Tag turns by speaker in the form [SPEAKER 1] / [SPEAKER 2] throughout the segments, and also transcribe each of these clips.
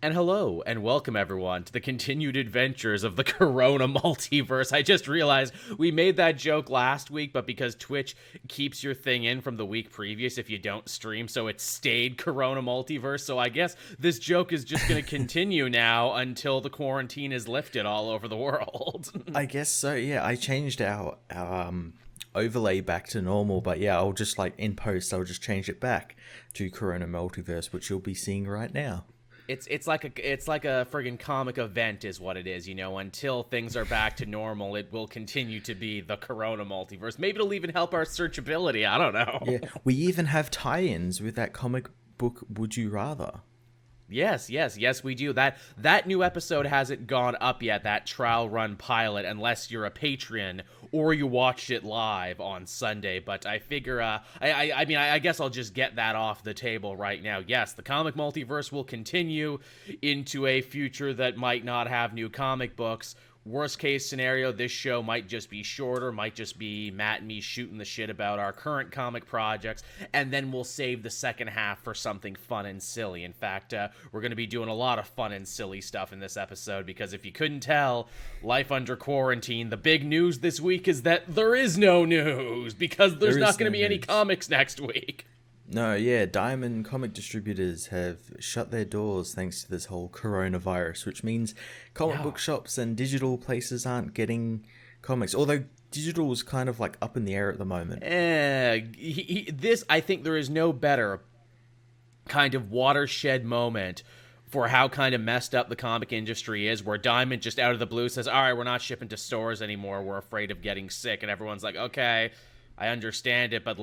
[SPEAKER 1] And hello, and welcome everyone to the continued adventures of the Corona Multiverse. I just realized we made that joke last week, but because Twitch keeps your thing in from the week previous if you don't stream, so it stayed Corona Multiverse. So I guess this joke is just going to continue now until the quarantine is lifted all over the world.
[SPEAKER 2] I guess so, yeah. I changed our overlay back to normal, but yeah, I'll just in post, I'll just change it back to Corona Multiverse, which you'll be seeing right now.
[SPEAKER 1] It's like a friggin' comic event is what it is, until things are back to normal. It will continue to be the Corona Multiverse. Maybe it'll even help our searchability. I don't know.
[SPEAKER 2] Yeah, we even have tie-ins with that comic book Would You Rather.
[SPEAKER 1] Yes, we do. That new episode hasn't gone up yet, that trial run pilot, unless you're a Patreon or you watched it live on Sunday. But I figure, I guess I'll just get that off the table right now. Yes, the comic multiverse will continue into a future that might not have new comic books. Worst case scenario, this show might just be shorter, might just be Matt and me shooting the shit about our current comic projects, and then we'll save the second half for something fun and silly. In fact, we're going to be doing a lot of fun and silly stuff in this episode, because if you couldn't tell, life under quarantine, the big news this week is that there is no news, because there's not going to be any comics next week.
[SPEAKER 2] No, yeah, Diamond comic distributors have shut their doors thanks to this whole coronavirus, which means comic book shops and digital places aren't getting comics. Although digital is kind of up in the air at the moment.
[SPEAKER 1] I think there is no better kind of watershed moment for how kind of messed up the comic industry is, where Diamond just out of the blue says, all right, we're not shipping to stores anymore. We're afraid of getting sick. And everyone's like, okay, I understand it, but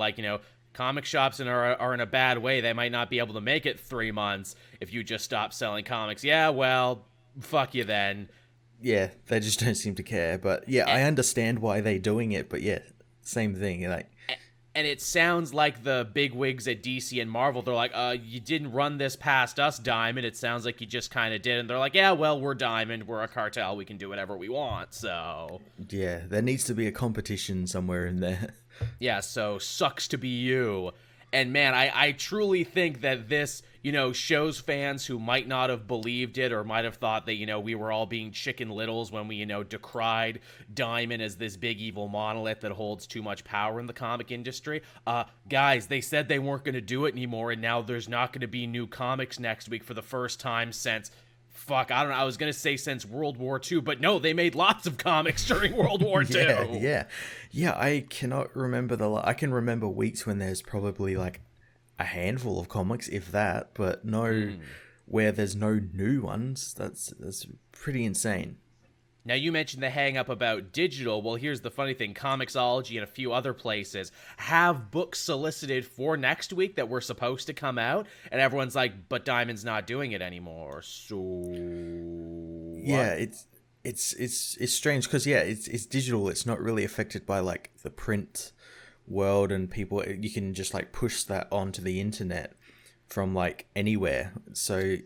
[SPEAKER 1] comic shops are in a bad way. They might not be able to make it 3 months if you just stop selling comics. Yeah, well, fuck you then.
[SPEAKER 2] Yeah, they just don't seem to care. But yeah, I understand why they're doing it. But yeah, same thing.
[SPEAKER 1] And it sounds like the bigwigs at DC and Marvel, they're like, you didn't run this past us, Diamond. It sounds like you just kind of did. And they're like, yeah, well, we're Diamond. We're a cartel. We can do whatever we want, so...
[SPEAKER 2] Yeah, there needs to be a competition somewhere in there.
[SPEAKER 1] Yeah, so sucks to be you. And man, I truly think that this, shows fans who might not have believed it or might have thought that, we were all being chicken littles when we, decried Diamond as this big evil monolith that holds too much power in the comic industry. Guys, they said they weren't going to do it anymore, and now there's not going to be new comics next week for the first time since... Fuck, I don't know. I was going to say since World War II, but no, they made lots of comics during World War II.
[SPEAKER 2] Yeah, I cannot remember I can remember weeks when there's probably a handful of comics, if that, but no, where there's no new ones. That's pretty insane.
[SPEAKER 1] Now, you mentioned the hang-up about digital. Well, here's the funny thing. Comixology and a few other places have books solicited for next week that were supposed to come out, and everyone's like, but Diamond's not doing it anymore, so...
[SPEAKER 2] Yeah, it's strange, because, yeah, it's digital. It's not really affected by, the print world and people. You can just, push that onto the internet from, anywhere, so...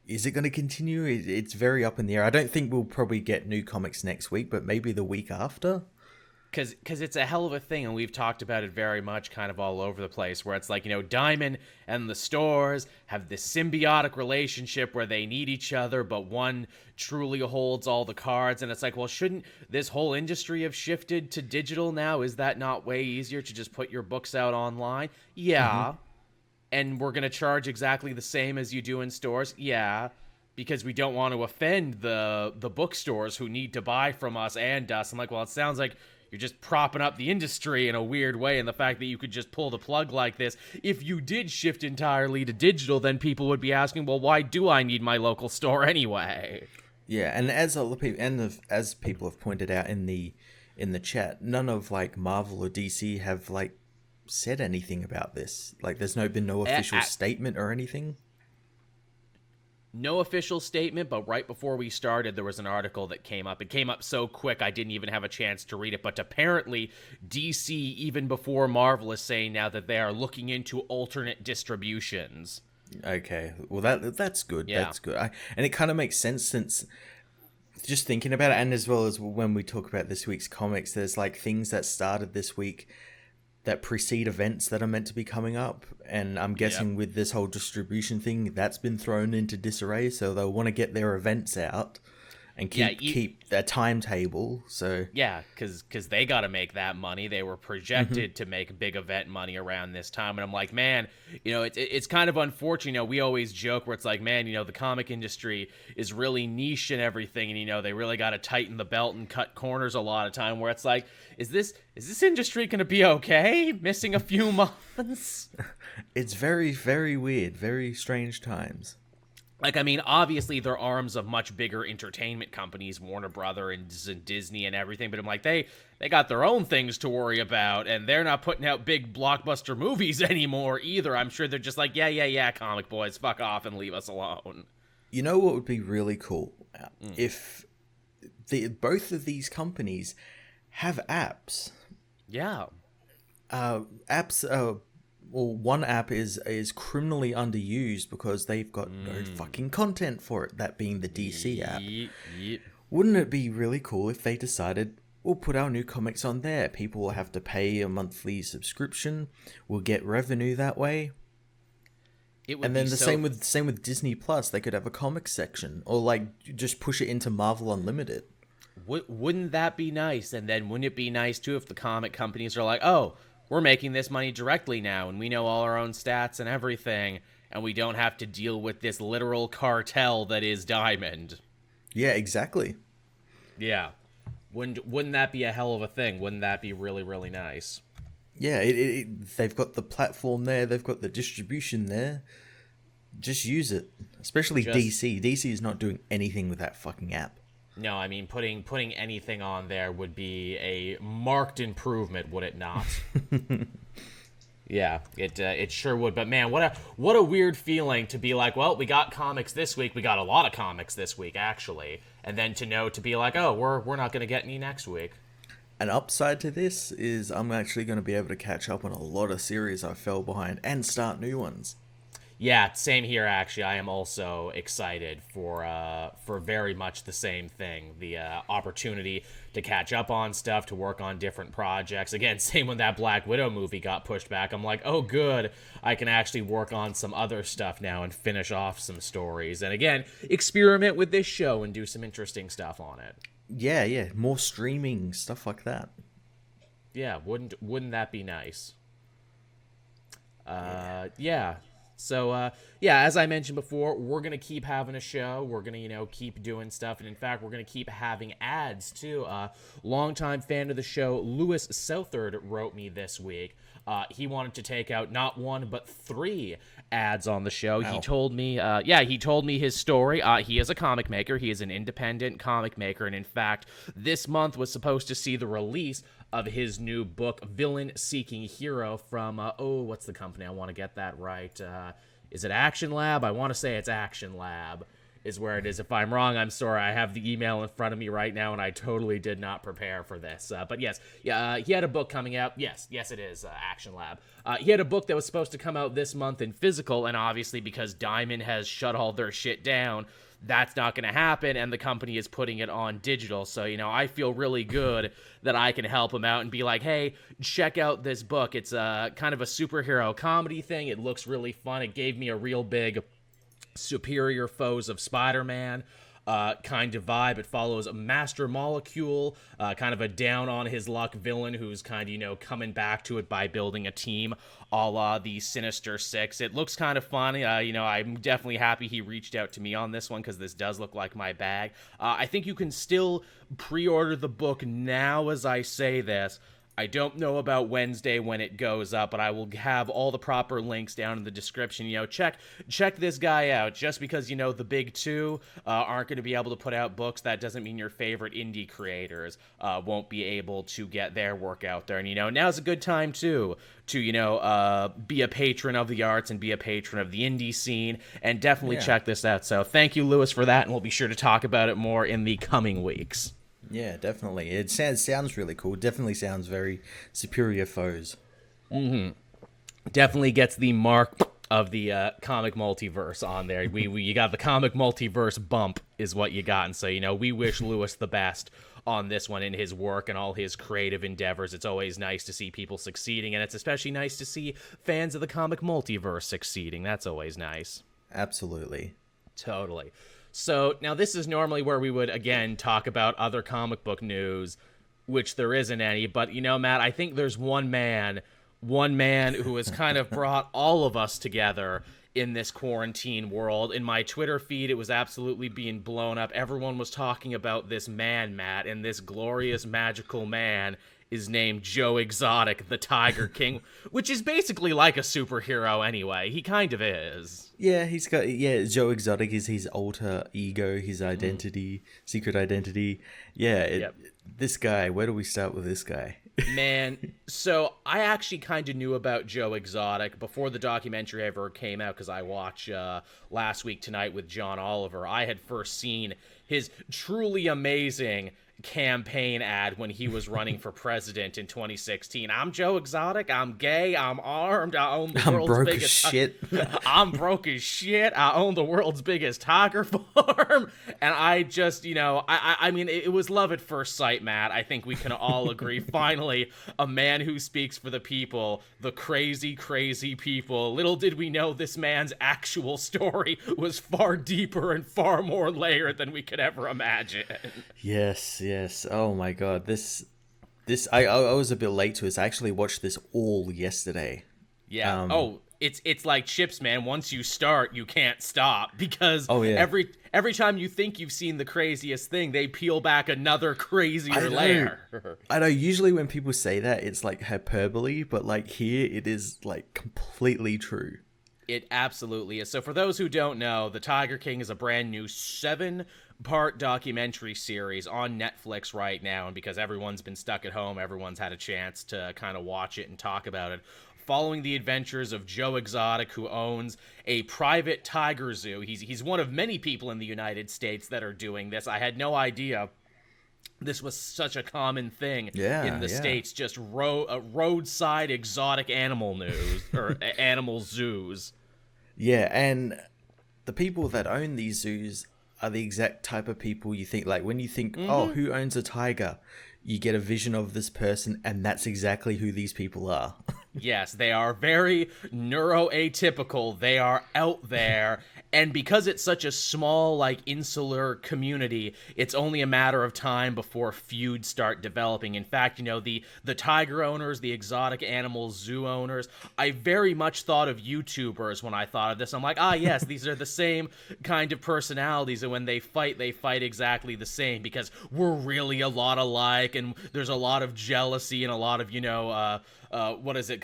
[SPEAKER 2] Is it going to continue? It's very up in the air. I don't think we'll probably get new comics next week, but maybe the week after.
[SPEAKER 1] Because it's a hell of a thing, and we've talked about it very much kind of all over the place, where it's Diamond and the stores have this symbiotic relationship where they need each other, but one truly holds all the cards, and it's well, shouldn't this whole industry have shifted to digital now? Is that not way easier to just put your books out online? Yeah. Mm-hmm. And we're going to charge exactly the same as you do in stores? Yeah, because we don't want to offend the bookstores who need to buy from us and us. I'm well, it sounds like you're just propping up the industry in a weird way, and the fact that you could just pull the plug like this. If you did shift entirely to digital, then people would be asking, well, why do I need my local store anyway?
[SPEAKER 2] Yeah, and as other people, as people have pointed out in the chat, none of Marvel or DC have said anything about this. There's been no official statement or anything.
[SPEAKER 1] No official statement, but right before we started, there was an article that came up. It came up so quick, I didn't even have a chance to read it. But apparently, DC, even before Marvel, is saying now that they are looking into alternate distributions.
[SPEAKER 2] Okay, well that's good.
[SPEAKER 1] Yeah.
[SPEAKER 2] That's good. And it kind of makes sense, since just thinking about it, and as well as when we talk about this week's comics, there's things that started this week that precede events that are meant to be coming up, and I'm guessing with this whole distribution thing, that's been thrown into disarray. So they'll want to get their events out and keep their timetable. So
[SPEAKER 1] because they got to make that money. They were projected to make big event money around this time, and I'm like, man, it's kind of unfortunate. We always joke where it's like, man, the comic industry is really niche and everything, and they really got to tighten the belt and cut corners a lot of time. Where it's like, is this industry going to be okay? Missing a few months?
[SPEAKER 2] It's very, very weird, very strange times.
[SPEAKER 1] Like, I mean, obviously they're arms of much bigger entertainment companies, Warner Brother and Disney and everything, but I'm like, they got their own things to worry about, and they're not putting out big blockbuster movies anymore either. I'm sure they're just like, yeah, comic boys, fuck off and leave us alone.
[SPEAKER 2] You know what would be really cool? If both of these companies have apps.
[SPEAKER 1] Yeah.
[SPEAKER 2] Apps, well, one app is criminally underused because they've got no fucking content for it, that being the DC app.
[SPEAKER 1] Yep.
[SPEAKER 2] Wouldn't it be really cool if they decided, we'll put our new comics on there. People will have to pay a monthly subscription. We'll get revenue that way. And then same with Disney Plus. They could have a comics section, or like just push it into Marvel Unlimited.
[SPEAKER 1] Wouldn't that be nice? And then wouldn't it be nice too if the comic companies are like, oh, we're making this money directly now, and we know all our own stats and everything, and we don't have to deal with this literal cartel that is Diamond.
[SPEAKER 2] Yeah, exactly.
[SPEAKER 1] Yeah. Wouldn't that be a hell of a thing? Wouldn't that be really, really nice?
[SPEAKER 2] Yeah, they've got the platform there, they've got the distribution there. Just use it. Especially DC. DC is not doing anything with that fucking app.
[SPEAKER 1] No, I mean, putting anything on there would be a marked improvement, would it not? Yeah, it sure would. But man, what a weird feeling to be like, well, we got comics this week. We got a lot of comics this week, actually. And then to be like, oh, we're not going to get any next week.
[SPEAKER 2] An upside to this is I'm actually going to be able to catch up on a lot of series I fell behind and start new ones.
[SPEAKER 1] Yeah, same here, actually. I am also excited for very much the same thing. The opportunity to catch up on stuff, to work on different projects. Again, same when that Black Widow movie got pushed back. I'm like, oh, good. I can actually work on some other stuff now and finish off some stories. And again, experiment with this show and do some interesting stuff on it.
[SPEAKER 2] Yeah. More streaming, stuff like that.
[SPEAKER 1] Yeah, wouldn't that be nice? Yeah. So, as I mentioned before, we're going to keep having a show. We're going to, keep doing stuff. And in fact, we're going to keep having ads, too. Longtime fan of the show, Lewis Southard, wrote me this week. He wanted to take out not one, but 3 ads on the show. Wow. He told me his story. He is a comic maker. He is an independent comic maker. And in fact, this month was supposed to see the release of his new book, Villain Seeking Hero, from, what's the company? I want to get that right. Is it Action Lab? I want to say it's Action Lab is where it is. If I'm wrong, I'm sorry. I have the email in front of me right now, and I totally did not prepare for this. But yes, he had a book coming out. Yes, it is Action Lab. He had a book that was supposed to come out this month in physical, and obviously because Diamond has shut all their shit down, that's not going to happen, and the company is putting it on digital. So, I feel really good that I can help him out and be like, hey, check out this book. It's kind of a superhero comedy thing. It looks really fun. It gave me a real big Superior Foes of Spider-Man kind of vibe. It follows a Master Molecule, kind of a down-on-his-luck villain who's kind of, coming back to it by building a team a la the Sinister Six. It looks kind of fun. I'm definitely happy he reached out to me on this one because this does look like my bag. I think you can still pre-order the book now as I say this. I don't know about Wednesday when it goes up, but I will have all the proper links down in the description. Check this guy out. Just because, the big 2 aren't going to be able to put out books, that doesn't mean your favorite indie creators won't be able to get their work out there. And, now's a good time, too, to, be a patron of the arts and be a patron of the indie scene, and definitely check this out. So thank you, Lewis, for that, and we'll be sure to talk about it more in the coming weeks.
[SPEAKER 2] Yeah, definitely. It sounds really cool. Definitely sounds very Superior Foes.
[SPEAKER 1] Mm-hmm. Definitely gets the Mark of the comic multiverse on there. You got the comic multiverse bump is what you got. And so, we wish Lewis the best on this one in his work and all his creative endeavors. It's always nice to see people succeeding, and it's especially nice to see fans of the comic multiverse succeeding. That's always nice.
[SPEAKER 2] Absolutely.
[SPEAKER 1] Totally. So now this is normally where we would, again, talk about other comic book news, which there isn't any. But, Matt, I think there's one man who has kind of brought all of us together in this quarantine world. In my Twitter feed, it was absolutely being blown up. Everyone was talking about this man, Matt, and this glorious, magical man is named Joe Exotic, the Tiger King, which is basically like a superhero anyway. He kind of is.
[SPEAKER 2] Yeah, Joe Exotic is his alter ego, his identity, secret identity. Yeah, This guy, where do we start with this guy?
[SPEAKER 1] Man, so I actually kind of knew about Joe Exotic before the documentary ever came out, because I watched Last Week Tonight with John Oliver. I had first seen his truly amazing campaign ad when he was running for president in 2016. I'm Joe Exotic. I'm gay. I'm armed. I own the world's biggest
[SPEAKER 2] shit.
[SPEAKER 1] I'm broke as shit. I own the world's biggest tiger farm. And I just, I mean, it was love at first sight, Matt. I think we can all agree. Finally, a man who speaks for the people, the crazy, crazy people. Little did we know this man's actual story was far deeper and far more layered than we could ever imagine.
[SPEAKER 2] Yes. Oh my god. This I was a bit late to this. I actually watched this all yesterday.
[SPEAKER 1] Yeah. It's like chips, man. Once you start, you can't stop, because every time you think you've seen the craziest thing, they peel back another crazier layer.
[SPEAKER 2] I know. Usually when people say that, it's like hyperbole, but like here, it is like completely true.
[SPEAKER 1] It absolutely is. So for those who don't know, The Tiger King is a brand new 7-part documentary series on Netflix right now. And because everyone's been stuck at home, everyone's had a chance to kind of watch it and talk about it. Following the adventures of Joe Exotic, who owns a private tiger zoo. He's one of many people in the United States that are doing this. I had no idea this was such a common thing in the States, just roadside exotic animal news or animal zoos.
[SPEAKER 2] Yeah, and the people that own these zoos are the exact type of people you think, like when you think, oh, who owns a tiger? You get a vision of this person, and that's exactly who these people are.
[SPEAKER 1] Yes, they are very neuroatypical. They are out there. And because it's such a small, like, insular community, it's only a matter of time before feuds start developing. In fact, the tiger owners, the exotic animal zoo owners, I very much thought of YouTubers when I thought of this. I'm like, yes, these are the same kind of personalities. And when they fight exactly the same, because we're really a lot alike, and there's a lot of jealousy and a lot of,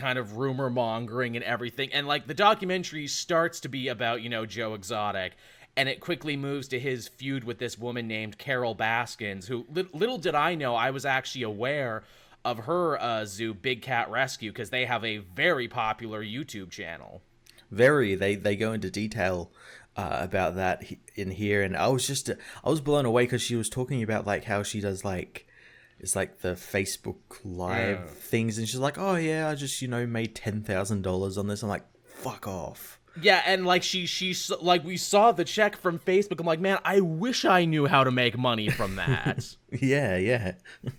[SPEAKER 1] kind of rumor mongering and everything. And like the documentary starts to be about, Joe Exotic, and it quickly moves to his feud with this woman named Carol Baskins, who little did I know, I was actually aware of her zoo, Big Cat Rescue, because they have a very popular YouTube channel.
[SPEAKER 2] They go into detail about that in here, and I was blown away because she was talking about like how she does like, it's like the Facebook Live things, and she's like, oh yeah, I just made $10,000 on this. I'm like, fuck off.
[SPEAKER 1] Yeah, and like she's like, we saw the check from Facebook. I'm like, man, I wish I knew how to make money from that.
[SPEAKER 2] yeah.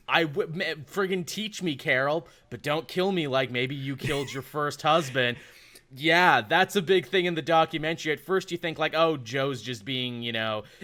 [SPEAKER 1] Friggin' teach me, Carol, but don't kill me like maybe you killed your first husband. Yeah, that's a big thing in the documentary. At first you think like, oh, Joe's just being,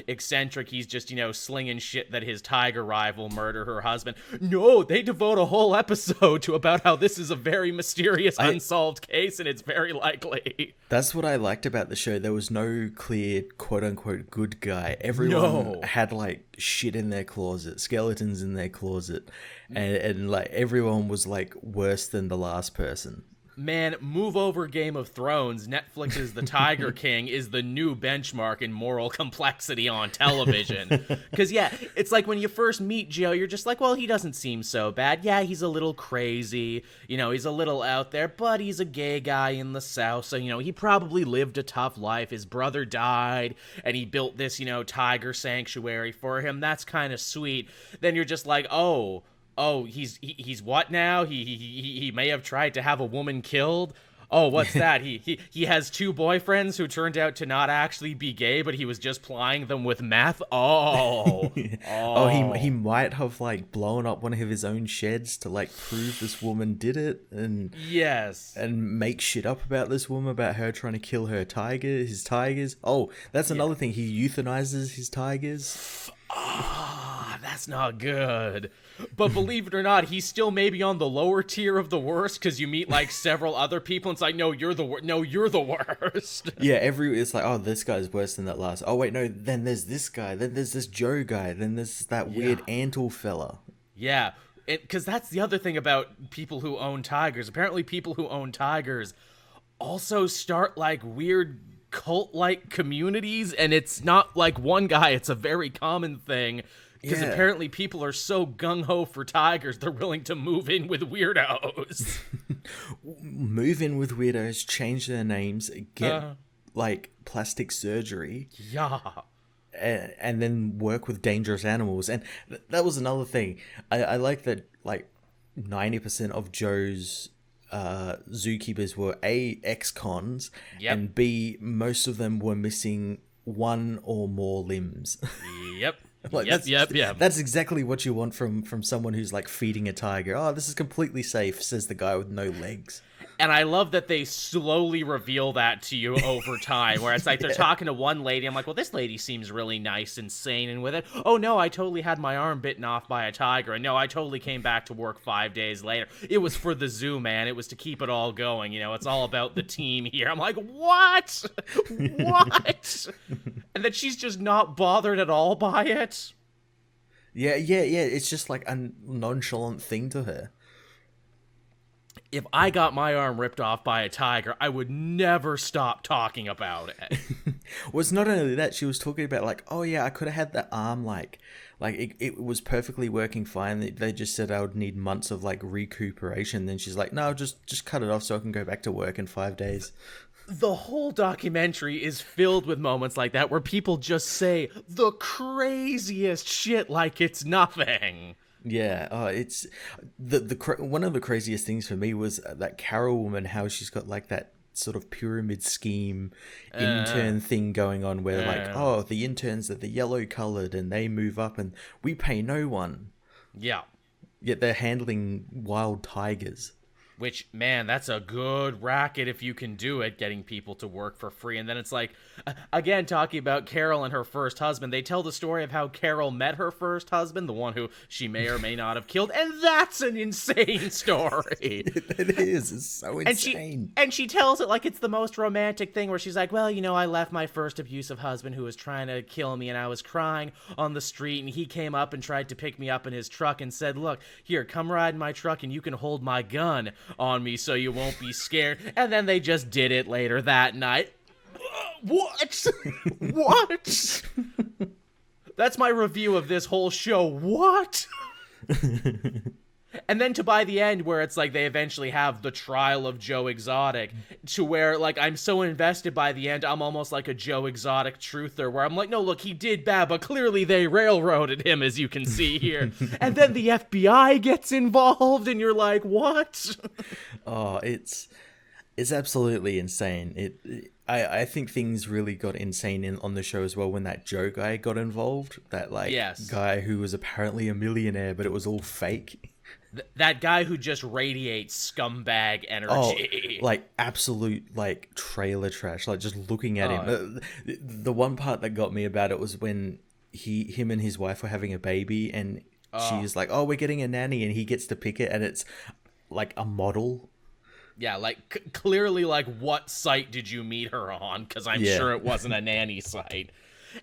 [SPEAKER 1] eccentric. He's just, slinging shit that his tiger rival murdered her husband. No, they devote a whole episode to about how this is a very mysterious, unsolved case, and it's very likely.
[SPEAKER 2] That's what I liked about the show. There was no clear, quote-unquote, good guy. Everyone had, like, shit in their closet, skeletons in their closet, and like, everyone was, like, worse than the last person.
[SPEAKER 1] Man, move over Game of Thrones. Netflix's The Tiger King is the new benchmark in moral complexity on television. Because, it's like when you first meet Joe, you're just like, well, he doesn't seem so bad. Yeah, he's a little crazy. He's a little out there, but he's a gay guy in the South. So, he probably lived a tough life. His brother died, and he built this, tiger sanctuary for him. That's kind of sweet. Then you're just like, oh, he's what now? He may have tried to have a woman killed. Oh, what's that? He has two boyfriends who turned out to not actually be gay, but he was just plying them with meth. Oh,
[SPEAKER 2] Oh, he might have like blown up one of his own sheds to like prove this woman did it, and
[SPEAKER 1] yes,
[SPEAKER 2] and make shit up about this woman, about her trying to kill his tigers. Oh, that's another thing. He euthanizes his tigers.
[SPEAKER 1] Ah, that's not good. But believe it or not, he's still maybe on the lower tier of the worst, because you meet like several other people and it's like, no, you're the worst.
[SPEAKER 2] Yeah, it's like, oh, this guy's worse than that last. Oh wait, no, then there's this guy, then there's this Joe guy, then there's that weird Antle fella.
[SPEAKER 1] Yeah, because that's the other thing about people who own tigers. Apparently people who own tigers also start like weird cult-like communities, and it's not like one guy, it's a very common thing. Because apparently people are so gung-ho for tigers, they're willing to move in with weirdos.
[SPEAKER 2] Move in with weirdos, change their names, get, like, plastic surgery.
[SPEAKER 1] Yeah.
[SPEAKER 2] And then work with dangerous animals. And that was another thing. I like that, like, 90% of Joe's zookeepers were A, ex-cons, and B, most of them were missing one or more limbs.
[SPEAKER 1] Yep.
[SPEAKER 2] Like, that's exactly what you want from someone who's like feeding a tiger. Oh, this is completely safe, says the guy with no legs.
[SPEAKER 1] And I love that they slowly reveal that to you over time, where it's like they're talking to one lady. I'm like, well, this lady seems really nice and sane and with it. Oh, no, I totally had my arm bitten off by a tiger. And no, I totally came back to work 5 days later. It was for the zoo, man. It was to keep it all going. You know, it's all about the team here. I'm like, what? What? And that she's just not bothered at all by it.
[SPEAKER 2] Yeah. It's just like a nonchalant thing to her.
[SPEAKER 1] If I got my arm ripped off by a tiger, I would never stop talking about it.
[SPEAKER 2] Well, it's not only that, she was talking about like, oh yeah, I could have had that arm like it was perfectly working fine. They just said I would need months of like recuperation. Then she's like, no, just cut it off so I can go back to work in 5 days.
[SPEAKER 1] The whole documentary is filled with moments like that where people just say the craziest shit like it's nothing.
[SPEAKER 2] Yeah, it's one of the craziest things for me was that Carol woman, how she's got like that sort of pyramid scheme intern thing going on where like, oh, the interns are the yellow colored and they move up and we pay no one.
[SPEAKER 1] Yeah.
[SPEAKER 2] Yet they're handling wild tigers.
[SPEAKER 1] Which, man, that's a good racket if you can do it, getting people to work for free. And then it's like, again, talking about Carol and her first husband, they tell the story of how Carol met her first husband, the one who she may or may not have killed, and that's an insane story.
[SPEAKER 2] It is. It's so insane.
[SPEAKER 1] And she tells it like it's the most romantic thing, where she's like, well, you know, I left my first abusive husband who was trying to kill me, and I was crying on the street, and he came up and tried to pick me up in his truck and said, look, here, come ride in my truck, and you can hold my gun on me so you won't be scared. And then they just did it later that night. What? What? That's my review of this whole show. What? And then to by the end, where it's like they eventually have the trial of Joe Exotic, to where like I'm so invested by the end, I'm almost like a Joe Exotic truther, where I'm like, no, look, he did bad, but clearly they railroaded him, as you can see here. And then the FBI gets involved, and you're like, what?
[SPEAKER 2] Oh, it's absolutely insane. I think things really got insane on the show as well when that Joe guy got involved. That like guy who was apparently a millionaire, but it was all fake.
[SPEAKER 1] That guy who just radiates scumbag energy.
[SPEAKER 2] Oh, like absolute like trailer trash. Like just looking at him. The one part that got me about it was when him and his wife were having a baby, and she's like, "Oh, we're getting a nanny," and he gets to pick it, and it's like a model.
[SPEAKER 1] Yeah, like clearly, like what site did you meet her on? Because I'm sure it wasn't a nanny site.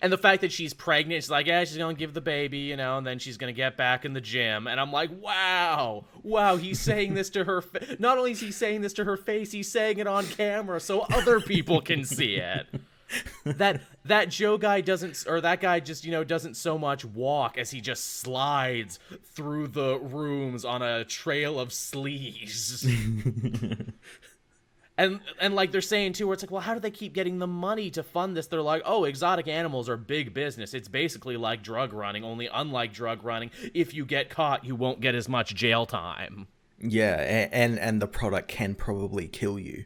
[SPEAKER 1] And the fact that she's pregnant, she's like, yeah, she's going to give the baby, you know, and then she's going to get back in the gym. And I'm like, wow, he's saying this to her. Not only is he saying this to her face, he's saying it on camera so other people can see it. That Joe guy doesn't, or that guy just, you know, doesn't so much walk as he just slides through the rooms on a trail of sleaze. And like they're saying too, where it's like, well, how do they keep getting the money to fund this? They're like, oh, exotic animals are big business. It's basically like drug running, only unlike drug running, if you get caught, you won't get as much jail time.
[SPEAKER 2] Yeah, and the product can probably kill you.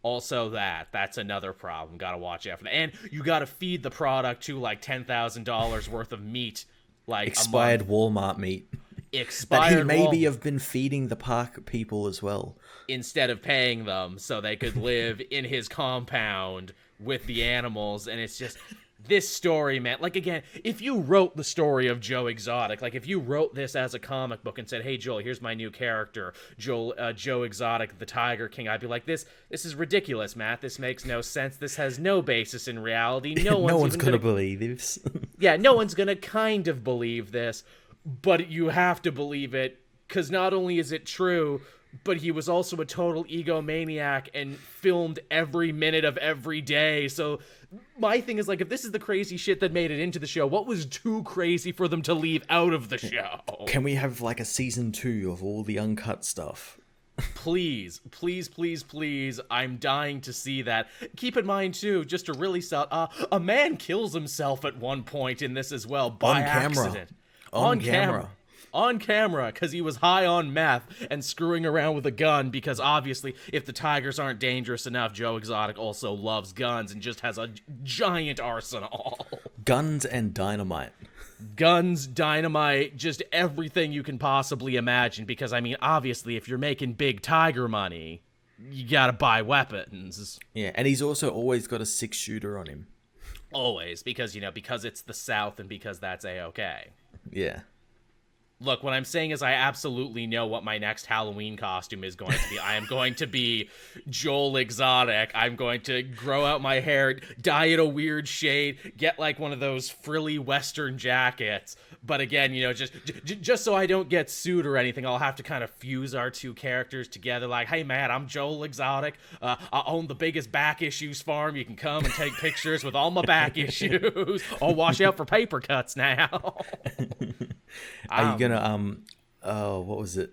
[SPEAKER 1] Also that's another problem. Gotta watch out for that. And you gotta feed the product to like $10,000 worth of meat, like
[SPEAKER 2] expired Walmart meat.
[SPEAKER 1] Expired
[SPEAKER 2] that he maybe have been feeding the park people as well.
[SPEAKER 1] Instead of paying them so they could live in his compound with the animals. And it's just this story, man. Like, again, if you wrote the story of Joe Exotic, like if you wrote this as a comic book and said, hey, Joel, here's my new character, Joe Exotic, the Tiger King, I'd be like, this is ridiculous, Matt. This makes no sense. This has no basis in reality. No one's gonna
[SPEAKER 2] believe this.
[SPEAKER 1] Yeah, no one's gonna kind of believe this, but you have to believe it, because not only is it true, but he was also a total egomaniac and filmed every minute of every day. So my thing is, like, if this is the crazy shit that made it into the show, what was too crazy for them to leave out of the show?
[SPEAKER 2] Can we have, like, a season 2 of all the uncut stuff?
[SPEAKER 1] Please, please, please, please. I'm dying to see that. Keep in mind, too, just to really sell, a man kills himself at one point in this as well, by accident. On camera. On camera, because he was high on meth and screwing around with a gun, because obviously if the tigers aren't dangerous enough, Joe Exotic also loves guns and just has a giant arsenal.
[SPEAKER 2] Guns and dynamite.
[SPEAKER 1] Guns, dynamite, just everything you can possibly imagine, because, I mean, obviously if you're making big tiger money, you gotta buy weapons.
[SPEAKER 2] Yeah, and he's also always got a 6-shooter on him.
[SPEAKER 1] Always, because, because it's the South and because that's A-okay.
[SPEAKER 2] Yeah.
[SPEAKER 1] Look, what I'm saying is I absolutely know what my next Halloween costume is going to be. I am going to be Joel Exotic. I'm going to grow out my hair, dye it a weird shade, get like one of those frilly Western jackets. But again, just so I don't get sued or anything, I'll have to kind of fuse our two characters together. Like, hey, man, I'm Joel Exotic. I own the biggest back issues farm. You can come and take pictures with all my back issues. I'll wash out for paper cuts now.
[SPEAKER 2] Are you gonna what was it?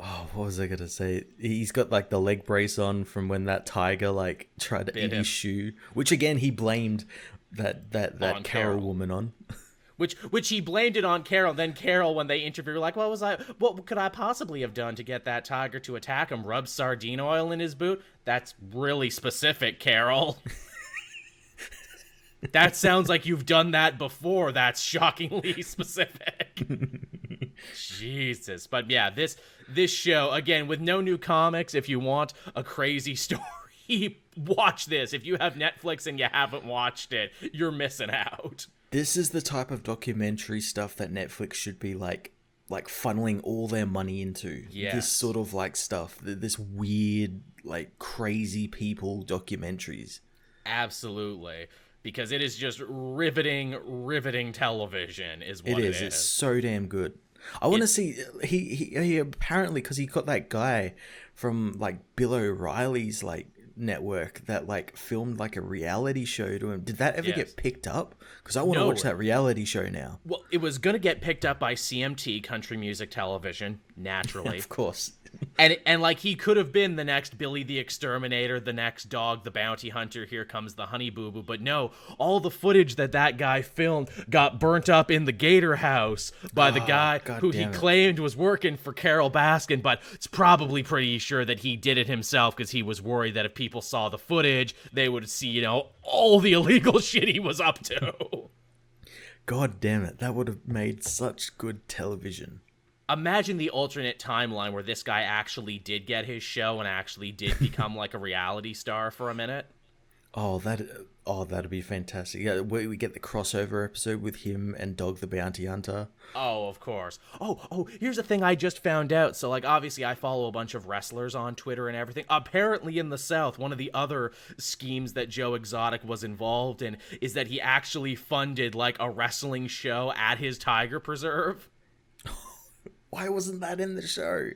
[SPEAKER 2] Oh, what was I gonna say? He's got like the leg brace on from when that tiger like tried to eat his shoe, which again he blamed that Carol woman on.
[SPEAKER 1] Which he blamed it on Carol. Then Carol, when they interviewed her, like, what could I possibly have done to get that tiger to attack him? Rub sardine oil in his boot? That's really specific, Carol. That sounds like you've done that before. That's shockingly specific. Jesus. But yeah, this show, again, with no new comics, if you want a crazy story, watch this. If you have Netflix and you haven't watched it, you're missing out.
[SPEAKER 2] This is the type of documentary stuff that Netflix should be like funneling all their money into.
[SPEAKER 1] Yes.
[SPEAKER 2] This sort of like stuff, this weird, like crazy people documentaries.
[SPEAKER 1] Absolutely. Because it is just riveting television is what it is.
[SPEAKER 2] It's so damn good. I want to see, he apparently, because he got that guy from like Bill O'Reilly's like network that like filmed like a reality show to him. Did that ever get picked up? Because I want to watch that reality show now.
[SPEAKER 1] Well, it was going to get picked up by CMT, Country Music Television, naturally.
[SPEAKER 2] Of course.
[SPEAKER 1] And like he could have been the next Billy the Exterminator, the next Dog the Bounty Hunter, Here Comes the Honey Boo Boo, but no, all the footage that guy filmed got burnt up in the Gator House by the guy who he claimed was working for Carol Baskin, but it's probably pretty sure that he did it himself because he was worried that if people saw the footage, they would see, all the illegal shit he was up to.
[SPEAKER 2] God damn it, that would have made such good television.
[SPEAKER 1] Imagine the alternate timeline where this guy actually did get his show and actually did become like a reality star for a minute. That'd be fantastic. Yeah, we get the crossover episode with him and Dog the Bounty Hunter. Oh, of course. Oh, here's the thing I just found out. So, like, obviously I follow a bunch of wrestlers on Twitter and everything. Apparently in the South, one of the other schemes that Joe Exotic was involved in is that he actually funded, like, a wrestling show at his tiger preserve.
[SPEAKER 2] Why wasn't that in the show?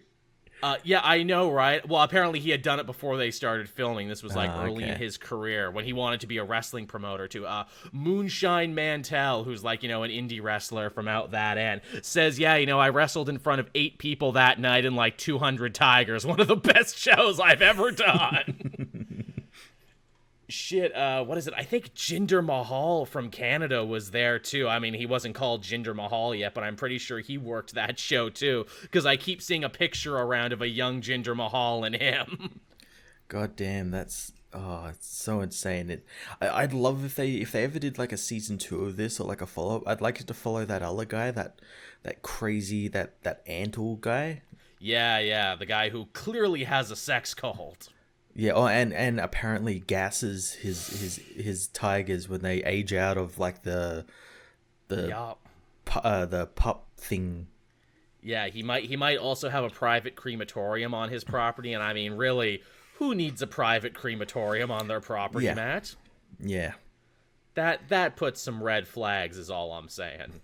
[SPEAKER 1] Yeah, I know, right? Well, apparently he had done it before they started filming. This was like early in his career when he wanted to be a wrestling promoter too. Moonshine Mantell, who's like, an indie wrestler from out that end, says, yeah, I wrestled in front of 8 people that night and like 200 tigers. One of the best shows I've ever done. Shit, what is it? I think Jinder Mahal from Canada was there too. I mean, he wasn't called Jinder Mahal yet, but I'm pretty sure he worked that show too, because I keep seeing a picture around of a young Jinder Mahal and him.
[SPEAKER 2] God damn, it's so insane. I'd love if they ever did like a season 2 of this or like a follow up. I'd like it to follow that other guy, that crazy that Antle guy.
[SPEAKER 1] Yeah, the guy who clearly has a sex cult.
[SPEAKER 2] Yeah, oh, and apparently gasses his tigers when they age out of like the
[SPEAKER 1] Yup.
[SPEAKER 2] the pup thing.
[SPEAKER 1] Yeah, he might also have a private crematorium on his property, and I mean, really, who needs a private crematorium on their property,
[SPEAKER 2] Yeah.
[SPEAKER 1] Matt?
[SPEAKER 2] Yeah.
[SPEAKER 1] That puts some red flags, is all I'm saying.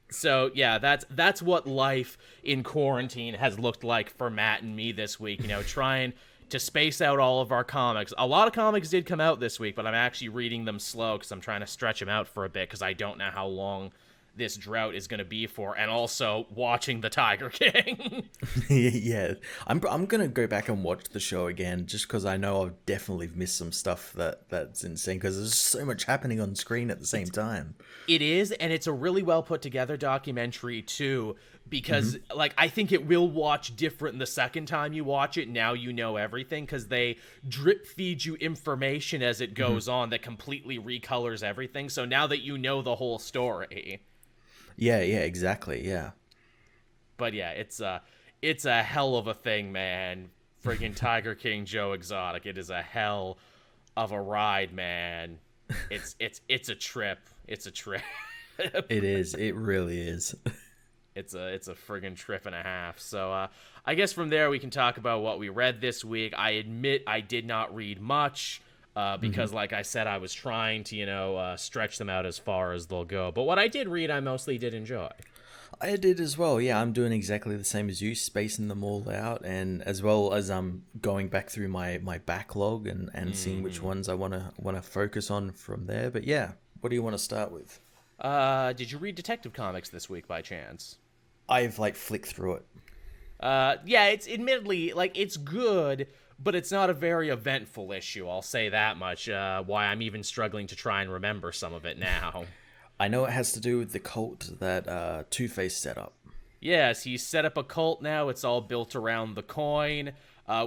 [SPEAKER 1] So yeah, that's what life in quarantine has looked like for Matt and me this week. You know, trying to space out all of our comics. A lot of comics did come out this week, but I'm actually reading them slow because I'm trying to stretch them out for a bit because I don't know how long this drought is going to be for, and also watching the Tiger King.
[SPEAKER 2] Yeah, I'm gonna go back and watch the show again just because I know I've definitely missed some stuff that's insane because there's so much happening on screen at the same time.
[SPEAKER 1] It is, and it's a really well put together documentary too, because like I think it will watch different the second time you watch it. Now you know everything because they drip feed you information as it goes on that completely recolors everything. So now that you know the whole story.
[SPEAKER 2] Yeah, exactly, yeah.
[SPEAKER 1] But yeah, it's a hell of a thing, man. Friggin' Tiger King Joe Exotic. It is a hell of a ride, man. It's a trip. It's a trip.
[SPEAKER 2] It is. It really is.
[SPEAKER 1] It's a friggin' trip and a half. So I guess from there we can talk about what we read this week. I admit I did not read much. Because, like I said, I was trying to, stretch them out as far as they'll go. But what I did read, I mostly did enjoy.
[SPEAKER 2] I did as well. Yeah, I'm doing exactly the same as you, spacing them all out, and as well as I'm going back through my backlog and seeing which ones I want to focus on from there. But yeah, what do you want to start with?
[SPEAKER 1] Did you read Detective Comics this week by chance?
[SPEAKER 2] I've flicked through it.
[SPEAKER 1] Yeah, it's admittedly it's good. But it's not a very eventful issue, I'll say that much, why I'm even struggling to try and remember some of it now.
[SPEAKER 2] I know it has to do with the cult that Two-Face set up.
[SPEAKER 1] Yes, he's set up a cult now. It's all built around the coin.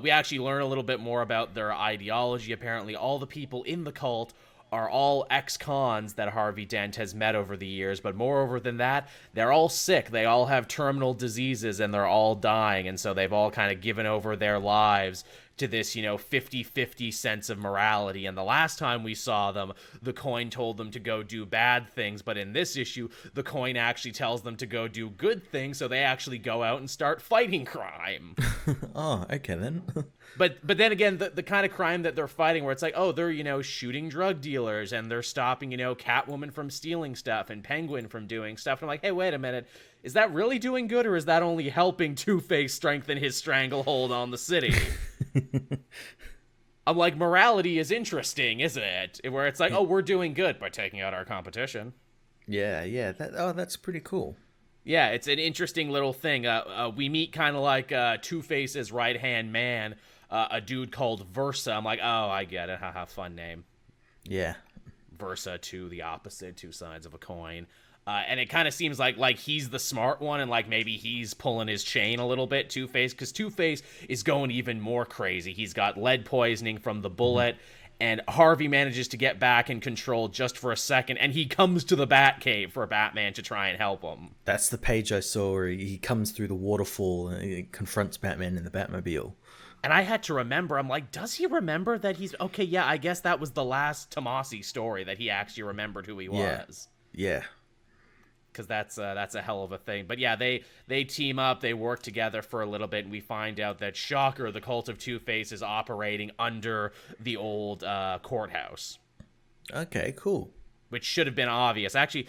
[SPEAKER 1] We actually learn a little bit more about their ideology. Apparently, all the people in the cult are all ex-cons that Harvey Dent has met over the years, but moreover than that, they're all sick. They all have terminal diseases, and they're all dying, and so they've all kind of given over their lives to this, 50-50 sense of morality. And the last time we saw them, the coin told them to go do bad things, but in this issue, the coin actually tells them to go do good things, so they actually go out and start fighting crime.
[SPEAKER 2] Oh, okay then.
[SPEAKER 1] But then again, the kind of crime that they're fighting where it's like, oh, they're, shooting drug dealers, and they're stopping, Catwoman from stealing stuff and Penguin from doing stuff. And I'm like, hey, wait a minute. Is that really doing good, or is that only helping Two-Face strengthen his stranglehold on the city? I'm like, morality is interesting, isn't it? Where it's like, oh, we're doing good by taking out our competition.
[SPEAKER 2] Yeah. That's pretty cool.
[SPEAKER 1] Yeah, it's an interesting little thing. We meet kind of like Two-Face's right-hand man, a dude called Versa. I'm like, oh, I get it. Haha, fun name.
[SPEAKER 2] Yeah.
[SPEAKER 1] Versa, the opposite, two sides of a coin. And it kind of seems like he's the smart one, and maybe he's pulling his chain a little bit, Two-Face, because Two-Face is going even more crazy. He's got lead poisoning from the bullet, and Harvey manages to get back in control just for a second, and he comes to the Batcave for Batman to try and help him.
[SPEAKER 2] That's the page I saw where he comes through the waterfall and he confronts Batman in the Batmobile.
[SPEAKER 1] And I had to remember, I'm like, does he remember that he's... Okay, yeah, I guess that was the last Tomasi story that he actually remembered who he was.
[SPEAKER 2] Yeah.
[SPEAKER 1] Because that's a hell of a thing. But yeah, they team up, they work together for a little bit, and we find out that Shocker, the cult of Two-Face, is operating under the old courthouse.
[SPEAKER 2] Okay, cool.
[SPEAKER 1] Which should have been obvious. Actually,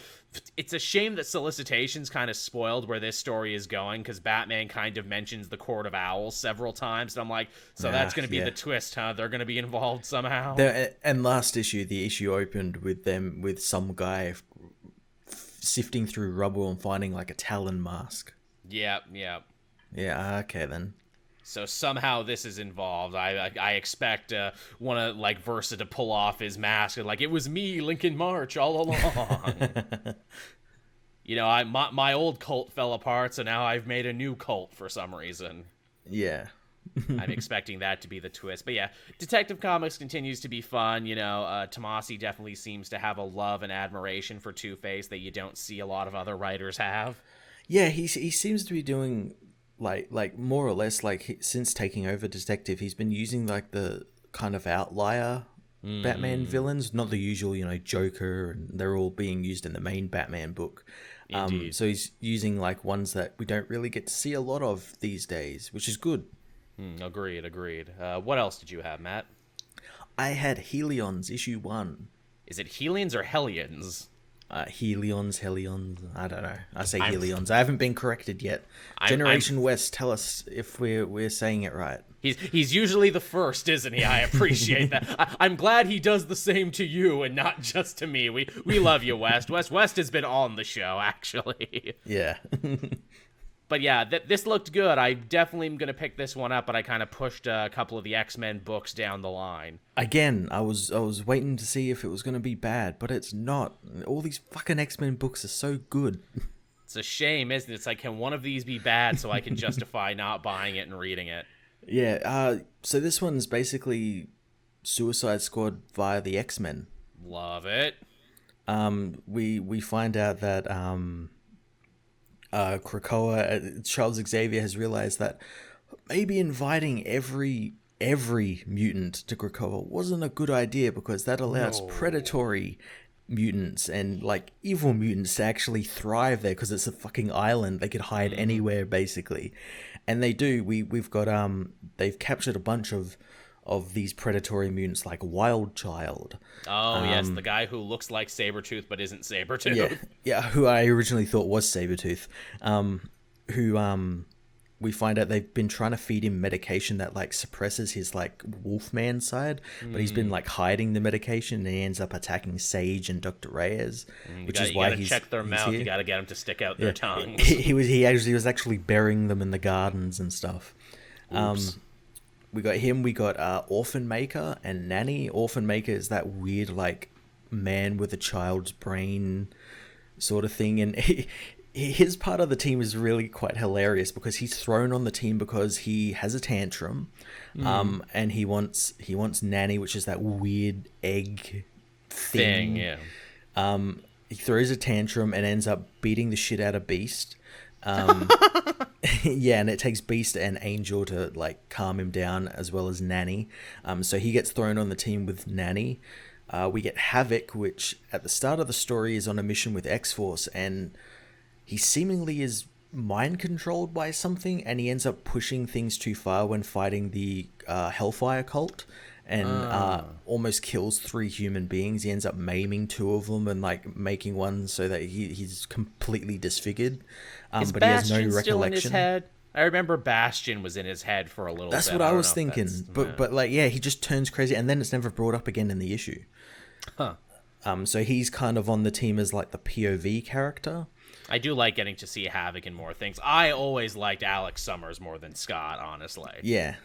[SPEAKER 1] it's a shame that Solicitations kind of spoiled where this story is going, because Batman kind of mentions the Court of Owls several times, and I'm like, so that's going to be the twist, huh? They're going to be involved somehow?
[SPEAKER 2] And last issue, the issue opened with some guy sifting through rubble and finding a Talon mask.
[SPEAKER 1] Yeah.
[SPEAKER 2] Yeah, okay then.
[SPEAKER 1] So somehow this is involved. I expect one of Versa to pull off his mask and it was me, Lincoln March, all along. My old cult fell apart, so now I've made a new cult for some reason.
[SPEAKER 2] Yeah.
[SPEAKER 1] I'm expecting that to be the twist. But yeah, Detective Comics continues to be fun. Tomasi definitely seems to have a love and admiration for Two-Face that you don't see a lot of other writers have.
[SPEAKER 2] Yeah, he seems to be doing like more or less like since taking over Detective, he's been using like the kind of outlier Batman villains, not the usual, Joker, and they're all being used in the main Batman book. So he's using like ones that we don't really get to see a lot of these days, which is good.
[SPEAKER 1] Agreed. What else did you have, Matt?
[SPEAKER 2] I had Helions issue 1.
[SPEAKER 1] Is it Helions or Hellions?
[SPEAKER 2] Helions, I don't know. I say Helions. I haven't been corrected yet. Generation West, tell us if we're saying it right.
[SPEAKER 1] He's usually the first, isn't he? I appreciate that. I'm glad he does the same to you and not just to me. We love you, West. West has been on the show, actually.
[SPEAKER 2] Yeah.
[SPEAKER 1] But yeah, this looked good. I definitely am going to pick this one up, but I kind of pushed a couple of the X-Men books down the line.
[SPEAKER 2] Again, I was waiting to see if it was going to be bad, but it's not. All these fucking X-Men books are so good.
[SPEAKER 1] It's a shame, isn't it? It's like, can one of these be bad so I can justify not buying it and reading it?
[SPEAKER 2] Yeah, so this one's basically Suicide Squad via the X-Men.
[SPEAKER 1] Love it.
[SPEAKER 2] We find out that Krakoa, Charles Xavier has realized that maybe inviting every mutant to Krakoa wasn't a good idea, because that allows predatory mutants and like evil mutants to actually thrive there, because it's a fucking island. They could hide anywhere basically, and they do. We've got they've captured a bunch of these predatory mutants, like Wild Child.
[SPEAKER 1] Oh, yes, the guy who looks like Sabretooth but isn't Sabretooth.
[SPEAKER 2] Yeah, who I originally thought was Sabretooth. We find out they've been trying to feed him medication that like suppresses his like Wolfman side, but he's been like hiding the medication, and he ends up attacking Sage and Dr. Reyes, which is why he's
[SPEAKER 1] check their mouth.
[SPEAKER 2] here.
[SPEAKER 1] You gotta get them to stick out their tongues.
[SPEAKER 2] He was actually burying them in the gardens and stuff.
[SPEAKER 1] Oops.
[SPEAKER 2] We got him. We got Orphan Maker and Nanny. Orphan Maker is that weird like man with a child's brain sort of thing, and his part of the team is really quite hilarious, because he's thrown on the team because he has a tantrum, and he wants Nanny, which is that weird egg thing.
[SPEAKER 1] Yeah.
[SPEAKER 2] He throws a tantrum and ends up beating the shit out of Beast. Yeah, and it takes Beast and Angel to like calm him down, as well as Nanny. So he gets thrown on the team with Nanny. We get Havoc, which at the start of the story is on a mission with X-Force, and he seemingly is mind controlled by something, and he ends up pushing things too far when fighting the Hellfire cult, and almost kills 3 human beings. He ends up maiming 2 of them and like making one so that he's completely disfigured.
[SPEAKER 1] Is
[SPEAKER 2] but
[SPEAKER 1] Bastion
[SPEAKER 2] he has no
[SPEAKER 1] still in
[SPEAKER 2] recollection.
[SPEAKER 1] his head? I remember Bastion was in his head for a little
[SPEAKER 2] That's
[SPEAKER 1] bit.
[SPEAKER 2] what I was thinking. But like, yeah, he just turns crazy, and then it's never brought up again in the issue.
[SPEAKER 1] Huh.
[SPEAKER 2] So he's kind of on the team as like the POV character.
[SPEAKER 1] I do like getting to see Havoc in more things. I always liked Alex Summers more than Scott, honestly.
[SPEAKER 2] Yeah.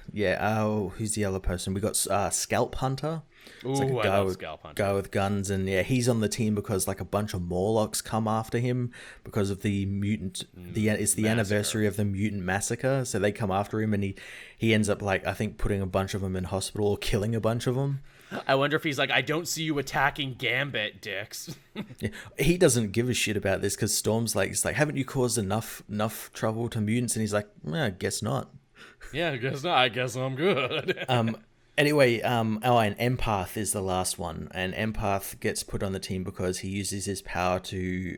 [SPEAKER 2] Oh, who's the other person? We got Scalp Hunter.
[SPEAKER 1] Ooh,
[SPEAKER 2] It's like a
[SPEAKER 1] I love Scalp Hunter.
[SPEAKER 2] guy with guns, and yeah, he's on the team because like a bunch of Morlocks come after him because of the mutant. It's the anniversary of the mutant massacre, so they come after him, and he ends up like, I think, putting a bunch of them in hospital or killing a bunch of them.
[SPEAKER 1] I wonder if he's like, I don't see you attacking Gambit, dicks.
[SPEAKER 2] Yeah. He doesn't give a shit about this, because Storm's like, it's like, haven't you caused enough trouble to mutants? And he's like, I guess not.
[SPEAKER 1] Yeah, I guess not. I guess I'm good.
[SPEAKER 2] Anyway, and Empath is the last one, and Empath gets put on the team because he uses his power to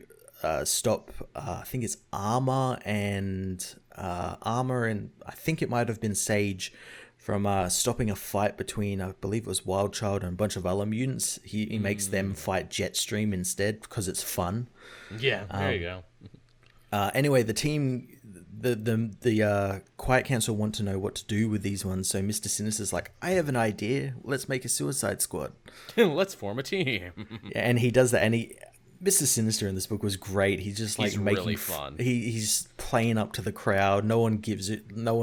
[SPEAKER 2] stop, I think it's Armor and I think it might have been Sage, from stopping a fight between, I believe it was Wild Child and a bunch of other mutants. He makes them fight Jetstream instead because it's fun.
[SPEAKER 1] Yeah, there you go.
[SPEAKER 2] Anyway, the team, the Quiet Council want to know what to do with these ones. So Mr. Sinister's like, I have an idea. Let's make a Suicide Squad.
[SPEAKER 1] Let's form a team.
[SPEAKER 2] Yeah, and he does that, and Mr. Sinister in this book was great. He's just like making
[SPEAKER 1] really fun.
[SPEAKER 2] He's playing up to the crowd. No one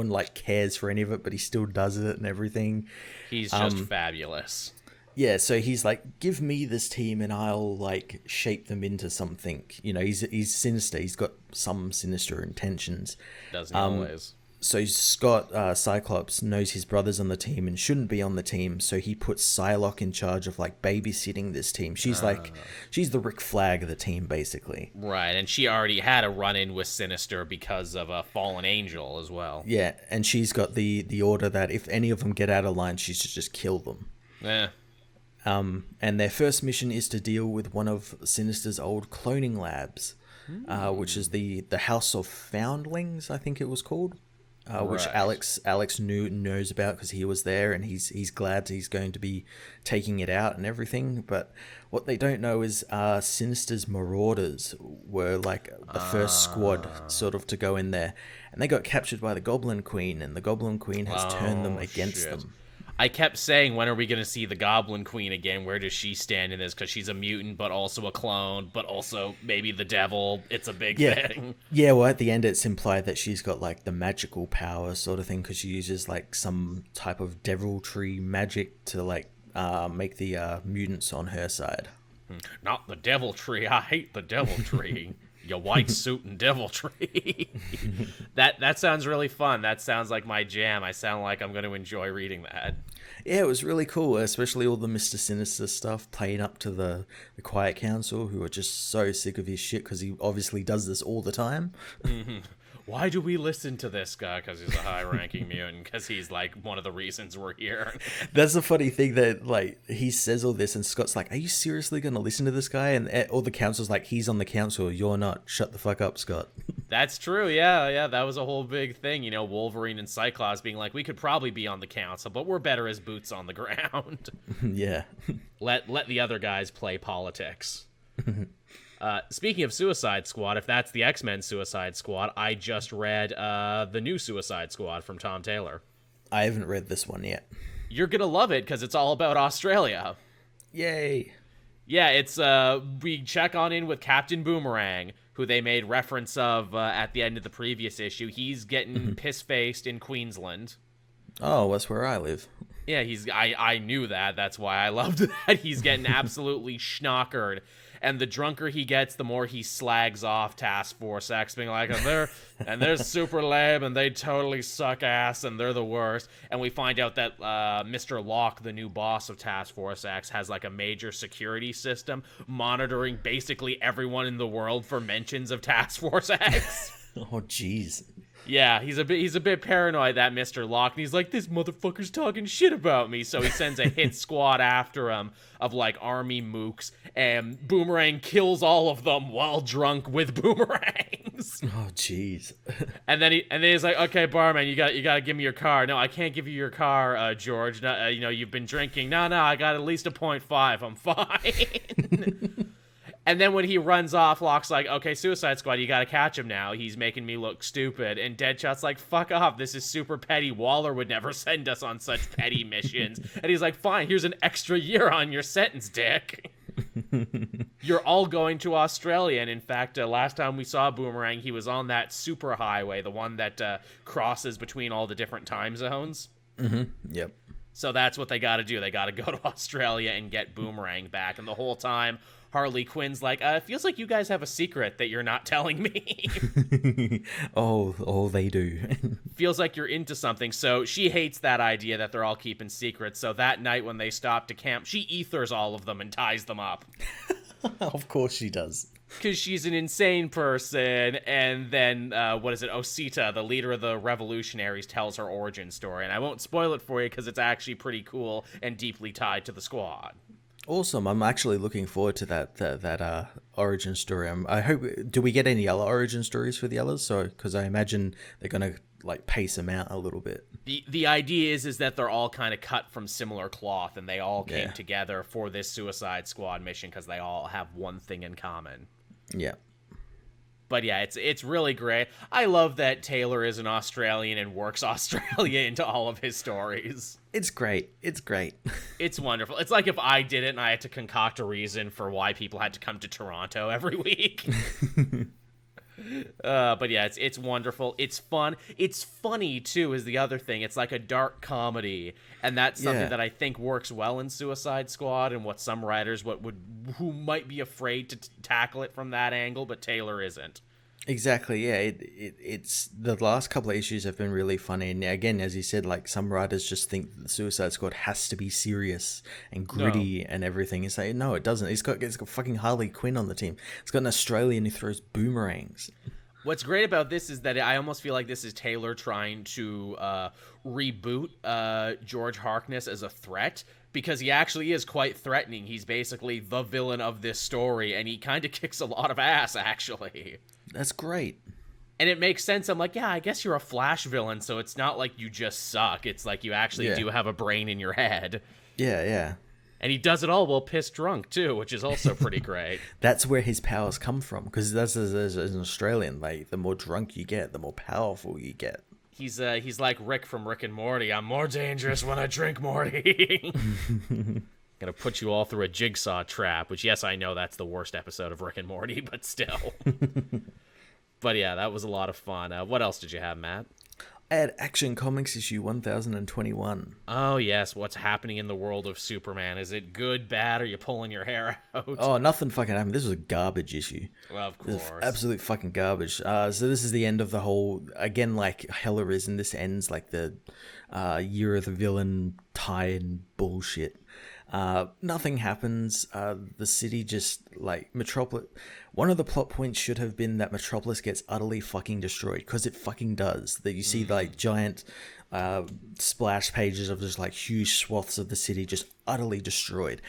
[SPEAKER 2] like cares for any of it, but he still does it and everything.
[SPEAKER 1] He's just fabulous.
[SPEAKER 2] Yeah, so he's like, give me this team and I'll like shape them into something. He's sinister. He's got some sinister intentions.
[SPEAKER 1] Doesn't always.
[SPEAKER 2] So Scott, Cyclops, knows his brother's on the team and shouldn't be on the team, so he puts Psylocke in charge of like babysitting this team. She's she's the Rick Flag of the team, basically.
[SPEAKER 1] Right, and she already had a run-in with Sinister because of a fallen angel as well.
[SPEAKER 2] Yeah, and she's got the order that if any of them get out of line, she should just kill them.
[SPEAKER 1] Yeah.
[SPEAKER 2] And their first mission is to deal with one of Sinister's old cloning labs, which is the House of Foundlings, I think it was called. Which Alex knows about because he was there, and he's glad he's going to be taking it out and everything. But what they don't know is Sinister's Marauders were like the first squad sort of to go in there, and they got captured by the Goblin Queen, and the Goblin Queen has turned them against them.
[SPEAKER 1] I kept saying, when are we going to see the Goblin Queen again? Where does she stand in this? Because she's a mutant, but also a clone, but also maybe the devil. It's a big thing.
[SPEAKER 2] Yeah, well, at the end, it's implied that she's got, like, the magical power sort of thing, because she uses, like, some type of deviltry magic to, like, make the mutants on her side.
[SPEAKER 1] Not the deviltry. I hate the deviltry. Your white suit and deviltry. That sounds really fun. That sounds like my jam. I sound like I'm going to enjoy reading that.
[SPEAKER 2] Yeah, it was really cool, especially all the Mr. Sinister stuff, playing up to the Quiet Council, who are just so sick of his shit because he obviously does this all the time.
[SPEAKER 1] Mm-hmm. Why do we listen to this guy? Because he's a high-ranking mutant. Because he's, like, one of the reasons we're here.
[SPEAKER 2] That's the funny thing that, like, he says all this, and Scott's like, are you seriously going to listen to this guy? And all the council's like, he's on the council, you're not. Shut the fuck up, Scott.
[SPEAKER 1] That's true, yeah. That was a whole big thing, you know, Wolverine and Cyclops being like, we could probably be on the council, but we're better as boots on the ground.
[SPEAKER 2] Yeah.
[SPEAKER 1] Let the other guys play politics. Speaking of Suicide Squad, if that's the X-Men Suicide Squad, I just read the new Suicide Squad from Tom Taylor.
[SPEAKER 2] I haven't read this one yet.
[SPEAKER 1] You're gonna love it because it's all about Australia.
[SPEAKER 2] Yay.
[SPEAKER 1] Yeah, it's we check on in with Captain Boomerang, who they made reference of at the end of the previous issue. He's getting piss-faced in Queensland.
[SPEAKER 2] Oh, that's where I live.
[SPEAKER 1] Yeah, I knew that. That's why I loved that. He's getting absolutely schnockered. And the drunker he gets, the more he slags off Task Force X, being like, they're super lame, and they totally suck ass, and they're the worst. And we find out that Mr. Locke, the new boss of Task Force X, has like a major security system monitoring basically everyone in the world for mentions of Task Force X.
[SPEAKER 2] Oh, jeez.
[SPEAKER 1] Yeah, he's a bit paranoid, that Mr. Locke, and he's like, this motherfucker's talking shit about me. So he sends a hit squad after him of like army mooks, and Boomerang kills all of them while drunk with boomerangs.
[SPEAKER 2] Oh, jeez.
[SPEAKER 1] and then he's like, okay, barman, you got to give me your car. No, I can't give you your car, George. No, you've been drinking. No, I got at least a 0.5. I'm fine. And then when he runs off, Locke's like, okay, Suicide Squad, you gotta catch him now. He's making me look stupid. And Deadshot's like, fuck off, this is super petty. Waller would never send us on such petty missions. And he's like, fine, here's an extra year on your sentence, dick. You're all going to Australia. And in fact, last time we saw Boomerang, he was on that super highway, the one that crosses between all the different time zones.
[SPEAKER 2] Mm-hmm. Yep.
[SPEAKER 1] So that's what they gotta do. They gotta go to Australia and get Boomerang back. And the whole time, Harley Quinn's like, it feels like you guys have a secret that you're not telling me.
[SPEAKER 2] Oh, they do.
[SPEAKER 1] Feels like you're into something. So she hates that idea that they're all keeping secrets. So that night when they stop to camp, she ethers all of them and ties them up.
[SPEAKER 2] Of course she does.
[SPEAKER 1] Because she's an insane person. And then, Sita, the leader of the revolutionaries, tells her origin story. And I won't spoil it for you because it's actually pretty cool and deeply tied to the squad.
[SPEAKER 2] Awesome. I'm actually looking forward to that origin story. I hope. Do we get any other origin stories for the others? So, because I imagine they're gonna like pace them out a little bit.
[SPEAKER 1] The idea is that they're all kind of cut from similar cloth, and they all came together for this Suicide Squad mission because they all have one thing in common.
[SPEAKER 2] Yeah.
[SPEAKER 1] But yeah, it's really great. I love that Taylor is an Australian and works Australia into all of his stories.
[SPEAKER 2] It's great.
[SPEAKER 1] It's wonderful. It's like if I did it and I had to concoct a reason for why people had to come to Toronto every week. But yeah, it's wonderful. It's fun. It's funny too, is the other thing. It's like a dark comedy, and that's something that I think works well in Suicide Squad, and what some writers who might be afraid to tackle it from that angle, but Taylor isn't.
[SPEAKER 2] Exactly, yeah. It's the last couple of issues have been really funny, and again, as you said, like some writers just think the Suicide Squad has to be serious and
[SPEAKER 1] No.
[SPEAKER 2] gritty and everything. It's like no, it doesn't. It's got fucking Harley Quinn on the team. It's got an Australian who throws boomerangs.
[SPEAKER 1] What's great about this is that I almost feel like this is Taylor trying to reboot George Harkness as a threat, because he actually is quite threatening. He's basically the villain of this story, and he kind of kicks a lot of ass, actually.
[SPEAKER 2] That's great.
[SPEAKER 1] And it makes sense. I'm like, yeah, I guess you're a Flash villain, so it's not like you just suck. It's like you actually do have a brain in your head.
[SPEAKER 2] Yeah, yeah.
[SPEAKER 1] And he does it all while pissed drunk, too, which is also pretty great.
[SPEAKER 2] That's where his powers come from, because that's as an Australian, like the more drunk you get, the more powerful you get.
[SPEAKER 1] He's like Rick from Rick and Morty. I'm more dangerous when I drink, Morty. Gonna put you all through a jigsaw trap, which, yes, I know that's the worst episode of Rick and Morty, but still. But yeah, that was a lot of fun. What else did you have, Matt?
[SPEAKER 2] I had Action Comics issue 1021.
[SPEAKER 1] Oh, yes. What's happening in the world of Superman? Is it good, bad, or are you pulling your hair out?
[SPEAKER 2] Oh, nothing fucking happened. This was a garbage issue.
[SPEAKER 1] Well, of course.
[SPEAKER 2] Absolute fucking garbage. So this is the end of the whole, again, like Hella is, and this ends like the Year of the Villain tie-in bullshit. Nothing happens. The city just, like, Metropolis... One of the plot points should have been that Metropolis gets utterly fucking destroyed, because it fucking does. That you see, like, giant splash pages of just, like, huge swaths of the city just utterly destroyed.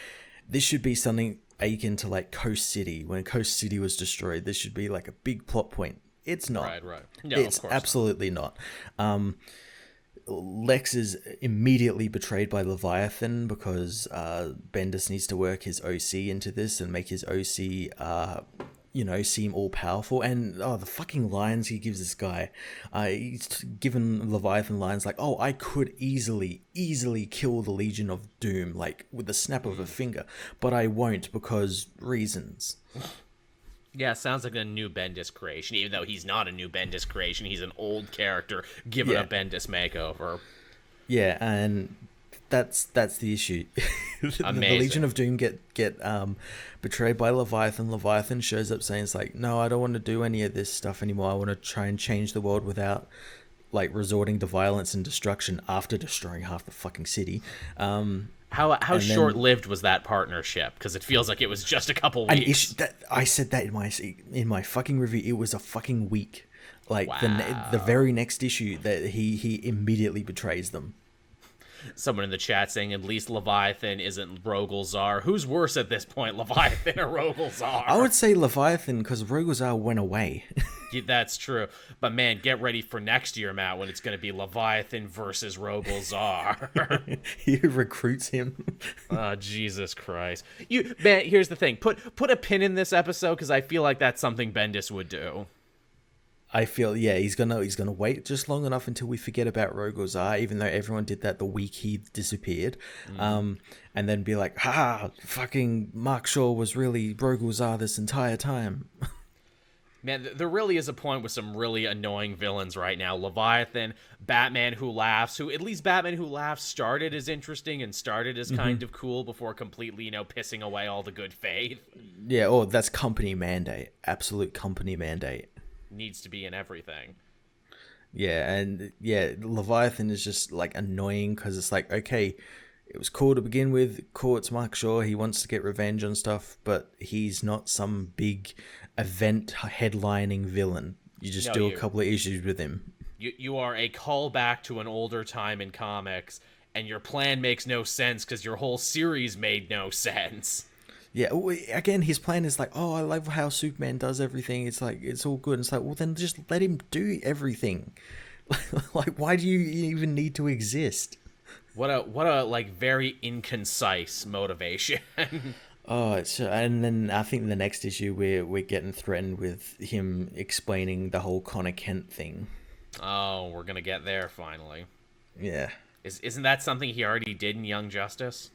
[SPEAKER 2] This should be something akin to, like, Coast City. When Coast City was destroyed, this should be, like, a big plot point. It's not.
[SPEAKER 1] Right. No,
[SPEAKER 2] it's
[SPEAKER 1] of course
[SPEAKER 2] absolutely not. Lex is immediately betrayed by Leviathan because Bendis needs to work his OC into this and make his OC, seem all powerful. And the fucking lines he gives this guy, he's given Leviathan lines like, "Oh, I could easily kill the Legion of Doom, like with the snap of a finger, but I won't because reasons."
[SPEAKER 1] Yeah, sounds like a new Bendis creation, even though he's not a new Bendis creation. He's an old character given a Bendis makeover.
[SPEAKER 2] Yeah, and that's the issue. The Legion of Doom get betrayed by Leviathan. Leviathan shows up saying, it's like, no, I don't want to do any of this stuff anymore. I want to try and change the world without, like, resorting to violence and destruction after destroying half the fucking city.
[SPEAKER 1] How short-lived was that partnership? Because it feels like it was just a couple weeks.
[SPEAKER 2] I said that in my fucking review. It was a fucking week. Like,
[SPEAKER 1] wow.
[SPEAKER 2] the very next issue that he immediately betrays them.
[SPEAKER 1] Someone in the chat saying at least Leviathan isn't Rogol-Zar. Who's worse at this point, Leviathan or Rogol-Zar?
[SPEAKER 2] I would say Leviathan, because Rogol-Zar went away.
[SPEAKER 1] Yeah, that's true. But man, get ready for next year, Matt, when it's going to be Leviathan versus Rogol-Zar.
[SPEAKER 2] He recruits him.
[SPEAKER 1] Oh, Jesus Christ. Man, here's the thing. Put a pin in this episode, because I feel like that's something Bendis would do.
[SPEAKER 2] I feel, he's gonna wait just long enough until we forget about Rogol-Zar, even though everyone did that the week he disappeared, and then be like, fucking Mark Shaw was really Rogol-Zar this entire time.
[SPEAKER 1] Man, there really is a point with some really annoying villains right now. Leviathan, Batman Who Laughs, who at least Batman Who Laughs started as interesting and started as kind of cool before completely, pissing away all the good faith.
[SPEAKER 2] Yeah, that's company mandate. Absolute company mandate.
[SPEAKER 1] Needs to be in everything.
[SPEAKER 2] Yeah, and Leviathan is just, like, annoying because it's like, okay, it was cool to begin with. Cool, it's Mark Shaw. He wants to get revenge on stuff, but he's not some big event headlining villain. You just do a couple of issues with him.
[SPEAKER 1] You are a callback to an older time in comics, and your plan makes no sense because your whole series made no sense.
[SPEAKER 2] Yeah, again, his plan is like, oh, I love how Superman does everything. It's like, it's all good. It's like, well, then just let him do everything. Like, why do you even need to exist?
[SPEAKER 1] What a like very inconcise motivation.
[SPEAKER 2] And then I think the next issue we're getting threatened with him explaining the whole Connor Kent thing.
[SPEAKER 1] Oh, we're gonna get there finally.
[SPEAKER 2] Yeah.
[SPEAKER 1] Isn't that something he already did in Young Justice?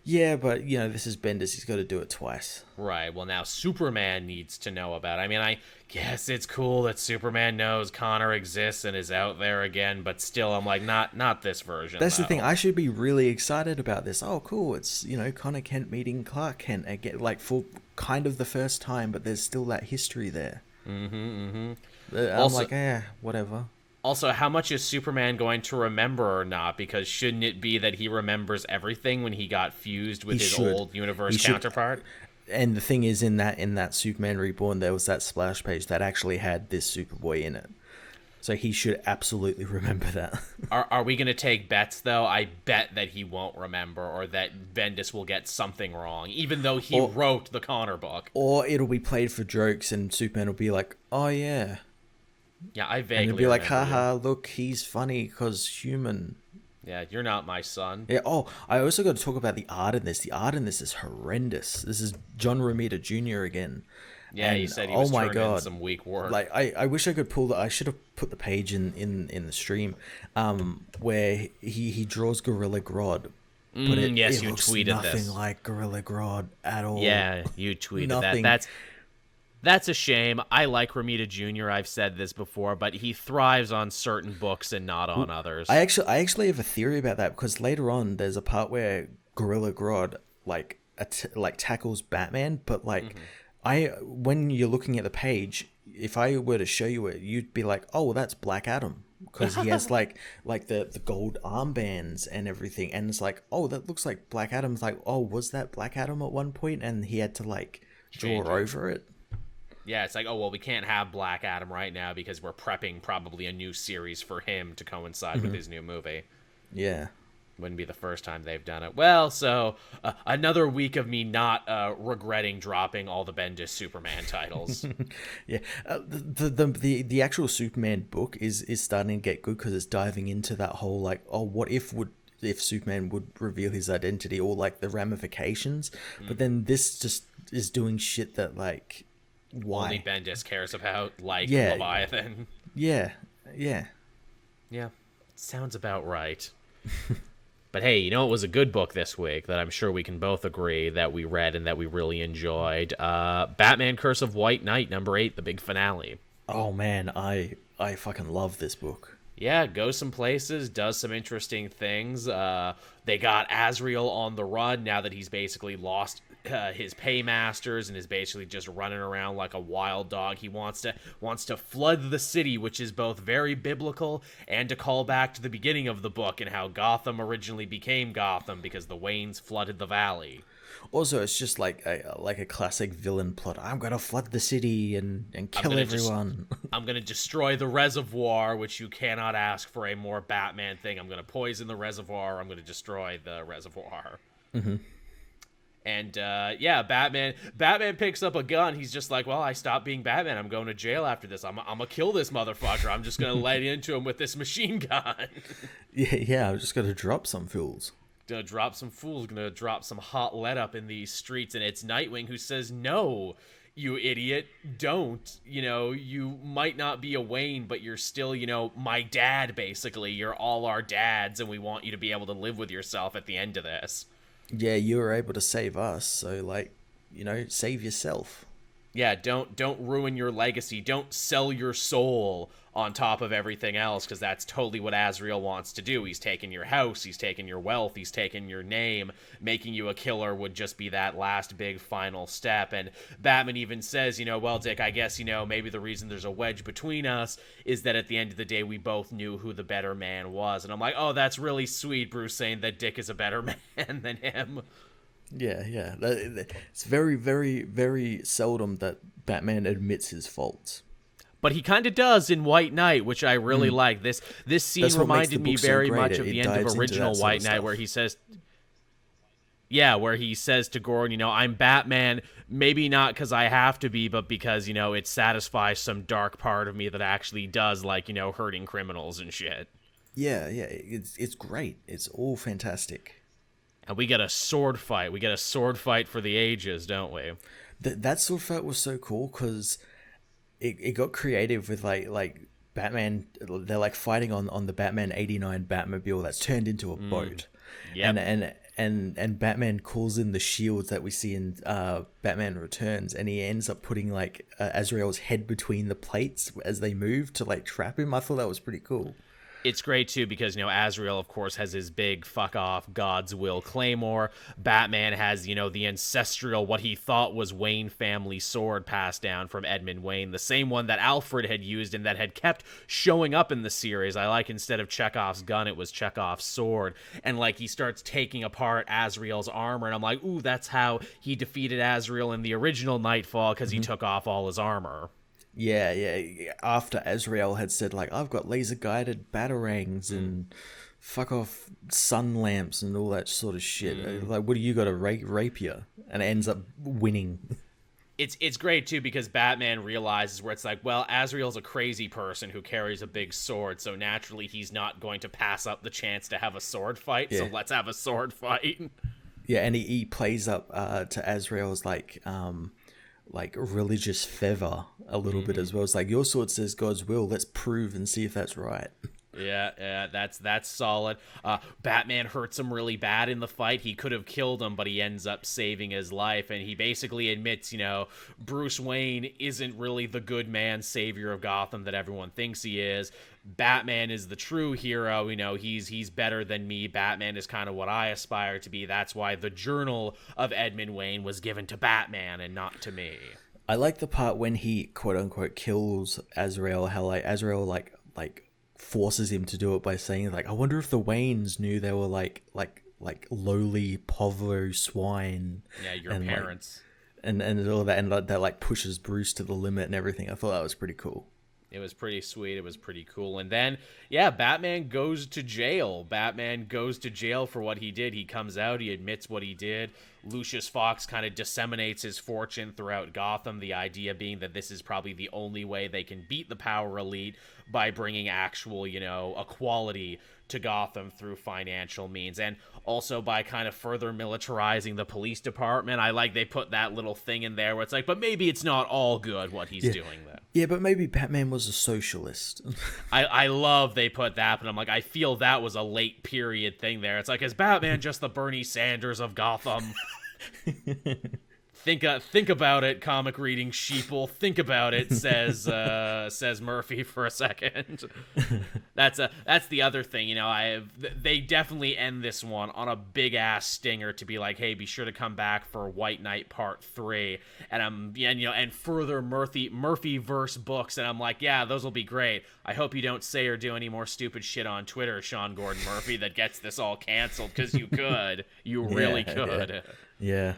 [SPEAKER 2] Yeah, but, this is Bendis. He's got to do it twice.
[SPEAKER 1] Right. Well, now Superman needs to know about it. I mean, I guess it's cool that Superman knows Connor exists and is out there again, but still, I'm like, not this version.
[SPEAKER 2] That's the thing. I should be really excited about this. Oh, cool. It's, Connor Kent meeting Clark Kent again, like, for kind of the first time, but there's still that history there. I'm
[SPEAKER 1] Also,
[SPEAKER 2] like, whatever.
[SPEAKER 1] Also, how much is Superman going to remember or not? Because shouldn't it be that he remembers everything when he got fused with his old universe counterpart?
[SPEAKER 2] And the thing is, in that Superman Reborn, there was that splash page that actually had this Superboy in it. So he should absolutely remember that.
[SPEAKER 1] Are we going to take bets, though? I bet that he won't remember, or that Bendis will get something wrong, even though he wrote the Connor book.
[SPEAKER 2] Or it'll be played for jokes, and Superman will be like, oh, yeah.
[SPEAKER 1] Yeah, I vaguely
[SPEAKER 2] And it'll be like, haha,
[SPEAKER 1] you.
[SPEAKER 2] look, he's funny because human.
[SPEAKER 1] Yeah, you're not my son.
[SPEAKER 2] Yeah. Oh, I also got to talk about the art in this. The art in this is horrendous. This is John Romita Jr. again.
[SPEAKER 1] Yeah,
[SPEAKER 2] and,
[SPEAKER 1] he said he was turning in some weak work.
[SPEAKER 2] Like, I wish I could pull that. I should have put the page in the stream, where he draws Gorilla Grodd. But
[SPEAKER 1] yes,
[SPEAKER 2] it
[SPEAKER 1] you
[SPEAKER 2] looks
[SPEAKER 1] tweeted
[SPEAKER 2] nothing
[SPEAKER 1] this.
[SPEAKER 2] like Gorilla Grodd at all.
[SPEAKER 1] Yeah, you tweeted
[SPEAKER 2] Nothing.
[SPEAKER 1] that. That's a shame. I like Romita Jr. I've said this before, but he thrives on certain books and not on others.
[SPEAKER 2] I actually have a theory about that, because later on there's a part where Gorilla Grodd like tackles Batman, but like when you're looking at the page, if I were to show you it, you'd be like, oh, well, that's Black Adam, because he has like the gold armbands and everything, and it's like, oh, that looks like Black Adam. It's like, oh, was that Black Adam at one point, and he had to like draw over it.
[SPEAKER 1] Yeah, it's like, oh, well, we can't have Black Adam right now because we're prepping probably a new series for him to coincide with his new movie.
[SPEAKER 2] Yeah.
[SPEAKER 1] Wouldn't be the first time they've done it. Well, so another week of me not regretting dropping all the Bendis Superman titles.
[SPEAKER 2] Yeah. The actual Superman book is starting to get good, because it's diving into that whole like, oh, what if Superman would reveal his identity, or like the ramifications. But then this just is doing shit that like, why?
[SPEAKER 1] Only Bendis cares about, like Leviathan.
[SPEAKER 2] Yeah.
[SPEAKER 1] Sounds about right. But hey, you know it was a good book this week that I'm sure we can both agree that we read and that we really enjoyed? Batman Curse of White Knight, number 8, the big finale.
[SPEAKER 2] Oh man, I fucking love this book.
[SPEAKER 1] Yeah, goes some places, does some interesting things. They got Azrael on the run now that he's basically lost his paymasters and is basically just running around like a wild dog. He wants to flood the city, which is both very biblical and to call back to the beginning of the book and how Gotham originally became Gotham because the Waynes flooded the valley.
[SPEAKER 2] Also, it's just like a classic villain plot. I'm gonna flood the city and kill everyone.
[SPEAKER 1] I'm gonna destroy the reservoir, which you cannot ask for a more Batman thing. I'm gonna poison the reservoir. I'm gonna destroy the reservoir. And Batman picks up a gun. He's just like, well, I stopped being Batman. I'm going to jail after this. I'm gonna kill this motherfucker. I'm just gonna light into him with this machine gun.
[SPEAKER 2] Yeah. I'm just gonna drop some fools.
[SPEAKER 1] Gonna drop some fools, gonna drop some hot lead up in these streets, and it's Nightwing who says, no, you idiot, don't. You know, you might not be a Wayne, but you're still, my dad, basically. You're all our dads, and we want you to be able to live with yourself at the end of this.
[SPEAKER 2] Yeah, you were able to save us, so, like, save yourself.
[SPEAKER 1] Yeah, don't ruin your legacy. Don't sell your soul on top of everything else, because that's totally what Azrael wants to do. He's taken your house, he's taken your wealth, he's taken your name. Making you a killer would just be that last big final step. And Batman even says, well, Dick, I guess, maybe the reason there's a wedge between us is that at the end of the day, we both knew who the better man was. And I'm like, oh, that's really sweet, Bruce, saying that Dick is a better man than him.
[SPEAKER 2] Yeah. It's very, very, very seldom that Batman admits his faults.
[SPEAKER 1] But he kind of does in White Knight, which I really like. This scene reminded me very much of the end of original White Knight, where he says, to Gordon, I'm Batman, maybe not because I have to be, but because, it satisfies some dark part of me that actually does like, hurting criminals and shit.
[SPEAKER 2] Yeah, it's great. It's all fantastic.
[SPEAKER 1] And we get a sword fight. We get a sword fight for the ages, don't we?
[SPEAKER 2] That sword fight was so cool because it got creative with like Batman. They're like fighting on the Batman '89 Batmobile that's turned into a boat. Yeah. And Batman calls in the shields that we see in Batman Returns, and he ends up putting like Azrael's head between the plates as they move to like trap him. I thought that was pretty cool.
[SPEAKER 1] It's great, too, because, Azrael, of course, has his big fuck off God's will claymore. Batman has, the ancestral, what he thought was Wayne family sword passed down from Edmund Wayne, the same one that Alfred had used and that had kept showing up in the series. I like instead of Chekhov's gun, it was Chekhov's sword. And, he starts taking apart Azrael's armor, and I'm like, ooh, that's how he defeated Azrael in the original Nightfall, because he took off all his armor.
[SPEAKER 2] Yeah. After Azrael had said, I've got laser-guided batarangs and fuck off sun lamps and all that sort of shit. What do you got, a rapier? And it ends up winning.
[SPEAKER 1] It's great, too, because Batman realizes where it's well, Azrael's a crazy person who carries a big sword, so naturally he's not going to pass up the chance to have a sword fight, so let's have a sword fight.
[SPEAKER 2] Yeah, and he plays up to Azrael's, religious fervor a little bit as well. It's your sword says God's will. Let's prove and see if that's right.
[SPEAKER 1] Yeah, that's solid. Batman hurts him really bad in the fight. He could have killed him, but he ends up saving his life, and he basically admits, Bruce Wayne isn't really the good man savior of Gotham that everyone thinks he is. Batman is the true hero. He's better than me. Batman is kind of what I aspire to be. That's why the journal of Edmund Wayne was given to Batman and not to me.
[SPEAKER 2] I like the part when he quote unquote kills Azrael, how Azrael forces him to do it by saying I wonder if the Waynes knew they were like lowly povo swine.
[SPEAKER 1] Yeah, your parents.
[SPEAKER 2] And all that, and that pushes Bruce to the limit and everything. I thought that was pretty cool.
[SPEAKER 1] It was pretty sweet. It was pretty cool. And then, Batman goes to jail. Batman goes to jail for what he did. He comes out. He admits what he did. Lucius Fox kind of disseminates his fortune throughout Gotham, the idea being that this is probably the only way they can beat the Power Elite by bringing actual, equality to Gotham through financial means, and also by kind of further militarizing the police department. I like they put that little thing in there where it's but maybe it's not all good what he's doing there.
[SPEAKER 2] Yeah, but maybe Batman was a socialist.
[SPEAKER 1] I love they put that, but I'm I feel that was a late period thing there. It's is Batman just the Bernie Sanders of Gotham? Think about it, comic reading sheeple. Think about it, says Murphy for a second. That's the other thing, they definitely end this one on a big ass stinger to be hey, be sure to come back for White Knight Part 3, and further Murphy-verse books, and I'm yeah, those will be great. I hope you don't say or do any more stupid shit on Twitter, Sean Gordon Murphy, that gets this all canceled, because you could, you really could.
[SPEAKER 2] Yeah.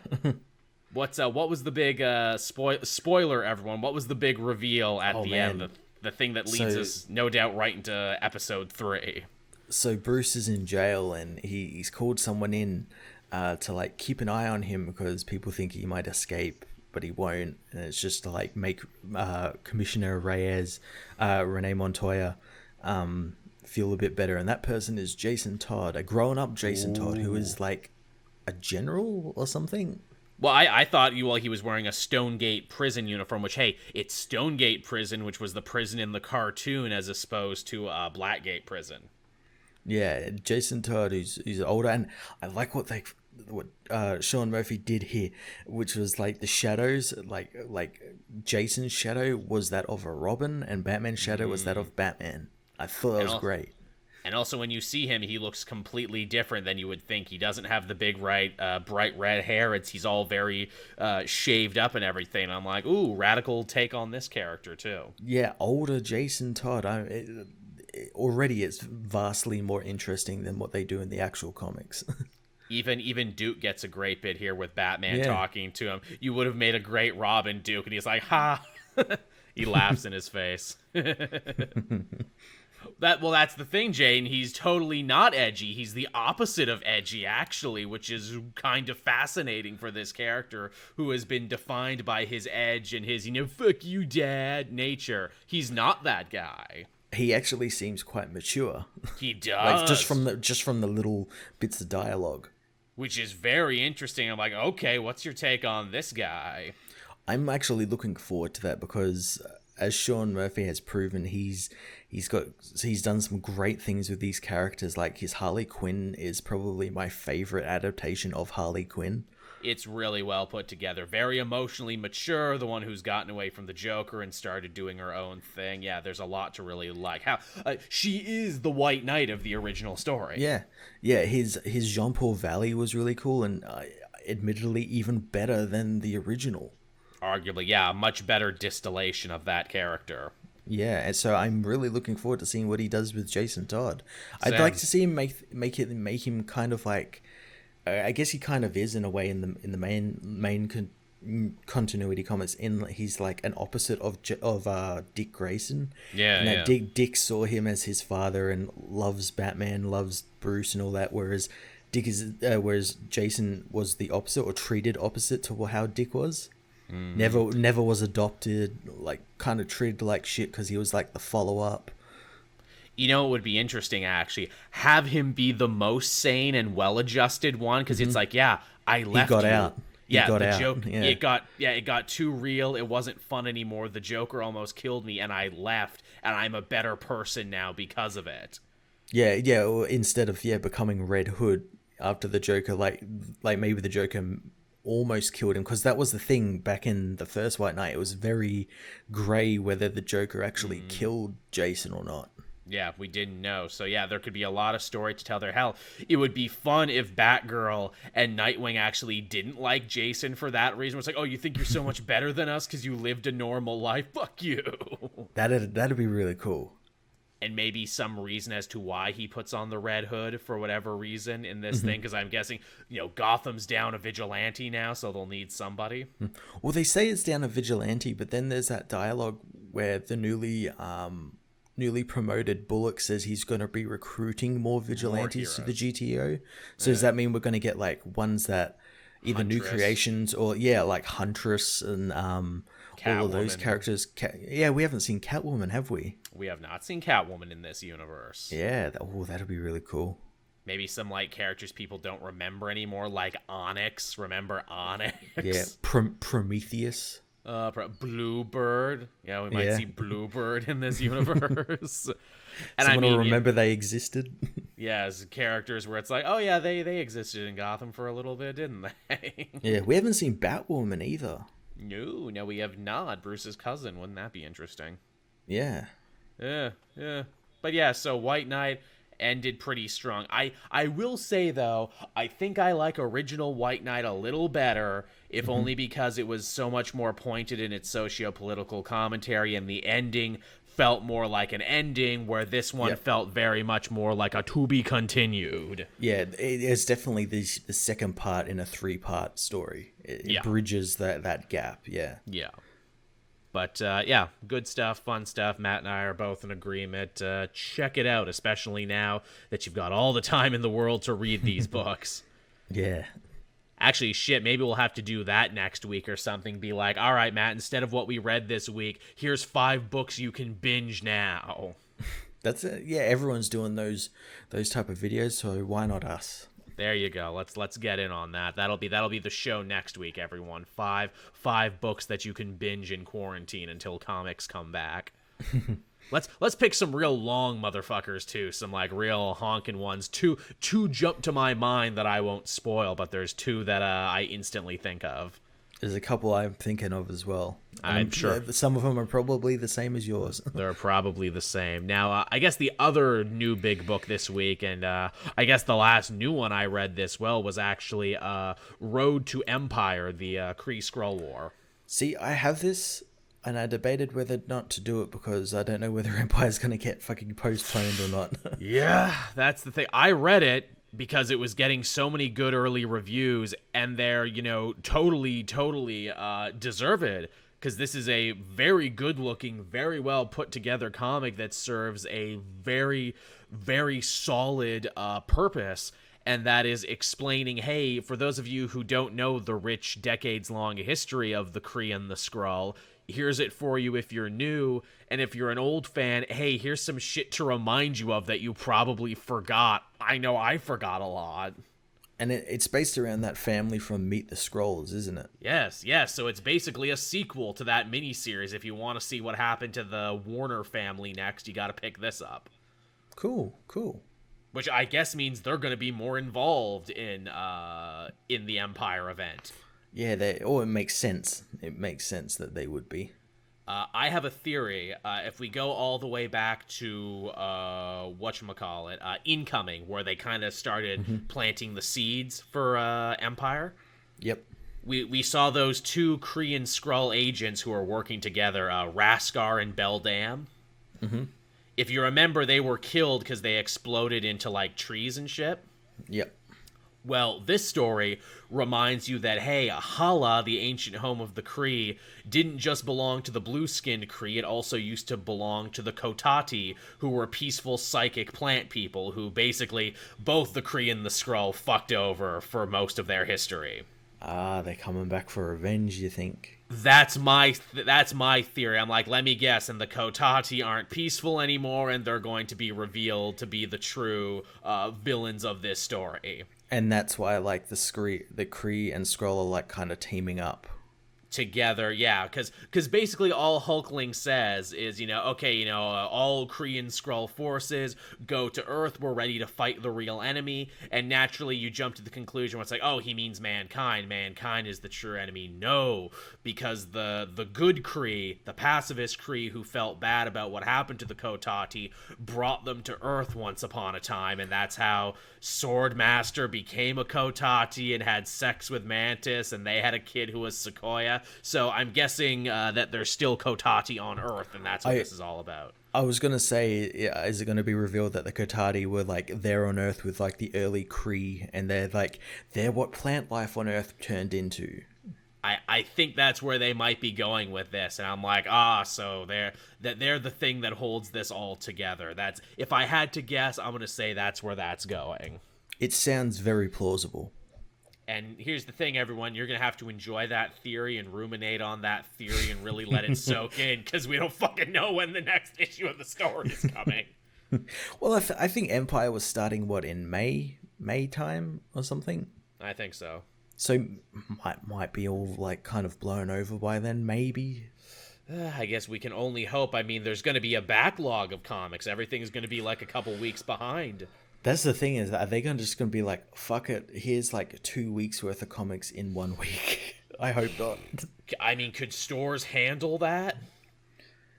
[SPEAKER 1] What was the big spoiler, everyone? What was the big reveal at the end? The thing that leads us, no doubt, right into episode 3.
[SPEAKER 2] So Bruce is in jail, and he's called someone in to keep an eye on him because people think he might escape, but he won't. And it's just to make Commissioner Reyes, Renee Montoya, feel a bit better. And that person is Jason Todd, a grown-up Jason Todd, who is a general or something.
[SPEAKER 1] Well, I thought he was wearing a Stonegate prison uniform, which, hey, it's Stonegate prison, which was the prison in the cartoon as opposed to Blackgate prison.
[SPEAKER 2] Yeah, Jason Todd, who's older, and I like what Sean Murphy did here, which was the shadows, like Jason's shadow was that of a Robin, and Batman's shadow was that of Batman. I thought that was great.
[SPEAKER 1] And also, when you see him, he looks completely different than you would think. He doesn't have the big, bright red hair. He's all very shaved up and everything. I'm ooh, radical take on this character, too.
[SPEAKER 2] Yeah, older Jason Todd. Already it's vastly more interesting than what they do in the actual comics.
[SPEAKER 1] Even Duke gets a great bit here with Batman talking to him. You would have made a great Robin, Duke. And he's ha! He laughs in his face. That's the thing, Jane. He's totally not edgy. He's the opposite of edgy, actually, which is kind of fascinating for this character who has been defined by his edge and his, fuck you, dad nature. He's not that guy.
[SPEAKER 2] He actually seems quite mature.
[SPEAKER 1] He does.
[SPEAKER 2] just from the little bits of dialogue.
[SPEAKER 1] Which is very interesting. I'm okay, what's your take on this guy?
[SPEAKER 2] I'm actually looking forward to that because, as Sean Murphy has proven, he's done some great things with these characters. His Harley Quinn is probably my favorite adaptation of Harley Quinn.
[SPEAKER 1] It's really well put together. Very emotionally mature, the one who's gotten away from the Joker and started doing her own thing. Yeah, there's a lot to really like. How she is the White Knight of the original story.
[SPEAKER 2] Yeah. His Jean Paul Valley was really cool, and admittedly even better than the original.
[SPEAKER 1] Arguably, yeah, a much better distillation of that character.
[SPEAKER 2] Yeah, and so I'm really looking forward to seeing what he does with Jason Todd.
[SPEAKER 1] Same.
[SPEAKER 2] I'd like to see him make him kind of like, I guess he kind of is in a way in the main continuity comics. He's like an opposite of Dick Grayson.
[SPEAKER 1] Yeah,
[SPEAKER 2] and Dick saw him as his father and loves Batman, loves Bruce, and all that. Whereas whereas Jason was the opposite, or treated opposite to how Dick was. Never was adopted, like kind of treated like shit because he was like the follow-up.
[SPEAKER 1] You know, it would be interesting, actually, have him be the most sane and well-adjusted one, because it's like, yeah, I left.
[SPEAKER 2] He got out.
[SPEAKER 1] Yeah,
[SPEAKER 2] got
[SPEAKER 1] the
[SPEAKER 2] out.
[SPEAKER 1] joke.
[SPEAKER 2] Yeah.
[SPEAKER 1] It got too real. It wasn't fun anymore. The Joker almost killed me, and I left, and I'm a better person now because of it.
[SPEAKER 2] Yeah. Or instead of becoming Red Hood after the Joker, like maybe the Joker almost killed him, because that was the thing back in the first White Knight. It was very gray whether the Joker actually killed Jason or not.
[SPEAKER 1] Yeah, we didn't know. So yeah, there could be a lot of story to tell there. Hell, it would be fun if Batgirl and Nightwing actually didn't like Jason for that reason. It's like, oh, you think you're so much better than us because you lived a normal life? Fuck you.
[SPEAKER 2] That'd be really cool.
[SPEAKER 1] And maybe some reason as to why he puts on the Red Hood for whatever reason in this thing, because I'm guessing, Gotham's down a vigilante now, so they'll need somebody.
[SPEAKER 2] Well, they say it's down a vigilante, but then there's that dialogue where the newly promoted Bullock says he's going to be recruiting more vigilantes to the GTO. So does that mean we're going to get like ones that either Huntress. New creations or like Huntress and all of those characters? We haven't seen Catwoman, have we?
[SPEAKER 1] We have not seen Catwoman in this universe.
[SPEAKER 2] Yeah, that'd be really cool.
[SPEAKER 1] Maybe some like characters people don't remember anymore, like Onyx. Remember Onyx?
[SPEAKER 2] Yeah, Prometheus.
[SPEAKER 1] Bluebird. Yeah, we might see Bluebird in this universe. And
[SPEAKER 2] Someone will remember they existed.
[SPEAKER 1] Yeah, as characters where it's like, oh yeah, they existed in Gotham for a little bit, didn't they?
[SPEAKER 2] Yeah, we haven't seen Batwoman either.
[SPEAKER 1] No, we have not. Bruce's cousin. Wouldn't that be interesting?
[SPEAKER 2] Yeah.
[SPEAKER 1] Yeah. But yeah, so White Knight ended pretty strong. I will say, though, I think I like original White Knight a little better, if only because it was so much more pointed in its socio-political commentary, and the ending felt more like an ending, where this one felt very much more like a to be continued.
[SPEAKER 2] Yeah, it's definitely the second part in a 3-part story. It bridges that gap, yeah.
[SPEAKER 1] Yeah. But, good stuff, fun stuff. Matt and I are both in agreement. Check it out, especially now that you've got all the time in the world to read these books.
[SPEAKER 2] Yeah.
[SPEAKER 1] Actually, shit, maybe we'll have to do that next week or something. Be like, all right, Matt, instead of what we read this week, here's 5 books you can binge now.
[SPEAKER 2] That's it. Yeah, everyone's doing those type of videos, so why not us?
[SPEAKER 1] There you go. Let's get in on that. That'll be the show next week, everyone. 5 books that you can binge in quarantine until comics come back. Let's pick some real long motherfuckers too. Some like real honking ones. Two jump to my mind that I won't spoil, but there's 2 that I instantly think of.
[SPEAKER 2] There's a couple I'm thinking of as well.
[SPEAKER 1] I'm sure.
[SPEAKER 2] Some of them are probably the same as yours.
[SPEAKER 1] They're probably the same. Now, I guess the other new big book this week, and I guess the last new one I read this was actually Road to Empire, the Kree Skrull War.
[SPEAKER 2] See, I have this, and I debated whether not to do it because I don't know whether Empire's going to get fucking postponed or not.
[SPEAKER 1] Yeah, that's the thing. I read it because it was getting so many good early reviews, and they're, totally deserved, because this is a very good-looking, very well put-together comic that serves a very, very solid purpose, and that is explaining, hey, for those of you who don't know the rich, decades-long history of the Kree and the Skrull, here's it for you if you're new, and if you're an old fan, hey, here's some shit to remind you of that you probably forgot. I know I forgot a lot.
[SPEAKER 2] And it's based around that family from Meet the Skrulls, isn't it?
[SPEAKER 1] Yes. So it's basically a sequel to that miniseries. If you want to see what happened to the Warner family next, you got to pick this up.
[SPEAKER 2] Cool.
[SPEAKER 1] which I guess means they're going to be more involved in the Empire event.
[SPEAKER 2] Yeah, it makes sense. It makes sense that they would be.
[SPEAKER 1] I have a theory. If we go all the way back to whatchamacallit, Incoming, where they kind of started planting the seeds for Empire.
[SPEAKER 2] Yep.
[SPEAKER 1] We saw those two Kree and Skrull agents who are working together, Raskar and Beldam.
[SPEAKER 2] Mm-hmm.
[SPEAKER 1] If you remember, they were killed because they exploded into, like, trees and shit.
[SPEAKER 2] Yep.
[SPEAKER 1] Well, this story reminds you that, hey, Hala, the ancient home of the Kree, didn't just belong to the blue-skinned Kree, it also used to belong to the Kotati, who were peaceful psychic plant people who basically both the Kree and the Skrull fucked over for most of their history.
[SPEAKER 2] They're coming back for revenge, you think?
[SPEAKER 1] That's my theory. I'm like, let me guess, and the Kotati aren't peaceful anymore, and they're going to be revealed to be the true villains of this story.
[SPEAKER 2] And that's why, like, the Kree and Skrull are, like, kind of teaming up.
[SPEAKER 1] Together, yeah, because basically all Hulkling says is, okay, all Kree and Skrull forces go to Earth, we're ready to fight the real enemy, and naturally you jump to the conclusion where it's like, oh, he means mankind is the true enemy. No, because the good Kree, the pacifist Kree who felt bad about what happened to the Kotati, brought them to Earth once upon a time, and that's how Swordmaster became a Kotati and had sex with Mantis, and they had a kid who was Sequoia. So I'm guessing that there's still Kotati on Earth, and that's what this is all about.
[SPEAKER 2] I was going to say, is it going to be revealed that the Kotati were, like, there on Earth with, like, the early Kree, and they're what plant life on Earth turned into?
[SPEAKER 1] I think that's where they might be going with this, and I'm like, so they're the thing that holds this all together. That's, if I had to guess, I'm going to say that's where that's going.
[SPEAKER 2] It sounds very plausible.
[SPEAKER 1] And here's the thing, everyone. You're going to have to enjoy that theory and ruminate on that theory and really let it soak in, because we don't fucking know when the next issue of the story is coming.
[SPEAKER 2] Well, I think Empire was starting, in May time or something?
[SPEAKER 1] I think so.
[SPEAKER 2] So might be all, like, kind of blown over by then, maybe?
[SPEAKER 1] I guess we can only hope. I mean, there's going to be a backlog of comics. Everything's going to be, like, a couple weeks behind.
[SPEAKER 2] That's the thing, is, are they just going to be like, fuck it, here's like 2 weeks worth of comics in 1 week? I hope not.
[SPEAKER 1] I mean, could stores handle that?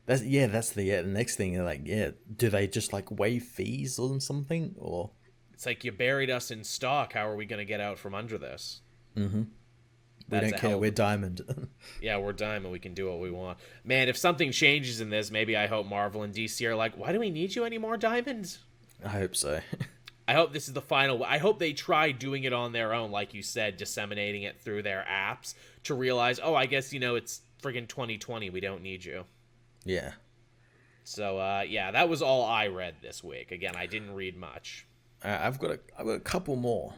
[SPEAKER 2] That's the next thing. Like, do they just, like, waive fees or something? Or
[SPEAKER 1] it's like, you buried us in stock. How are we going to get out from under this?
[SPEAKER 2] Mm-hmm. We don't care. We're Diamond.
[SPEAKER 1] Yeah, we're Diamond. We can do what we want. Man, if something changes in this, maybe I hope Marvel and DC are like, why do we need you anymore, Diamond?
[SPEAKER 2] I hope so.
[SPEAKER 1] I hope this is the final. I hope they try doing it on their own, like you said, disseminating it through their apps to realize, I guess, it's friggin' 2020. We don't need you.
[SPEAKER 2] Yeah.
[SPEAKER 1] So, that was all I read this week. Again, I didn't read much.
[SPEAKER 2] I've got a couple more.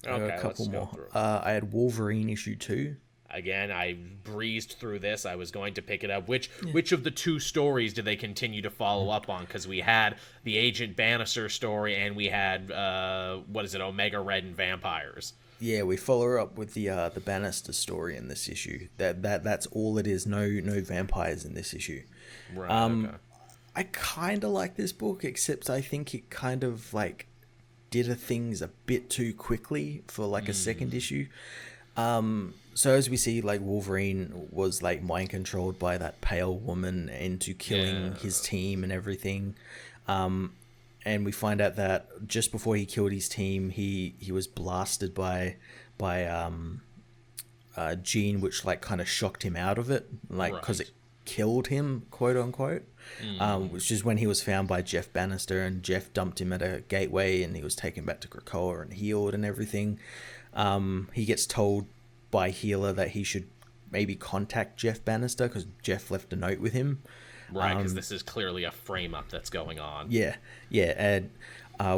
[SPEAKER 1] Okay, let's go through.
[SPEAKER 2] I had Wolverine issue 2.
[SPEAKER 1] Again, I breezed through this. I was going to pick it up. Which of the two stories did they continue to follow up on? Because we had the Agent Bannister story, and we had Omega Red and Vampires.
[SPEAKER 2] Yeah, we follow up with the Bannister story in this issue. That's all it is. No vampires in this issue.
[SPEAKER 1] Right. Okay.
[SPEAKER 2] I kind of like this book, except I think it kind of, like, did things a bit too quickly for, like, a second issue. So as we see, like, Wolverine was, like, mind controlled by that pale woman into killing his team and everything. And we find out that just before he killed his team, he was blasted by gene, which, like, kind of shocked him out of it, like, because it killed him, quote unquote. Which is when he was found by Jeff Bannister, and Jeff dumped him at a gateway, and he was taken back to Krakoa and healed and everything. He gets told by Healer that he should maybe contact Jeff Bannister because Jeff left a note with him.
[SPEAKER 1] Right, because this is clearly a frame-up that's going on.
[SPEAKER 2] Yeah, and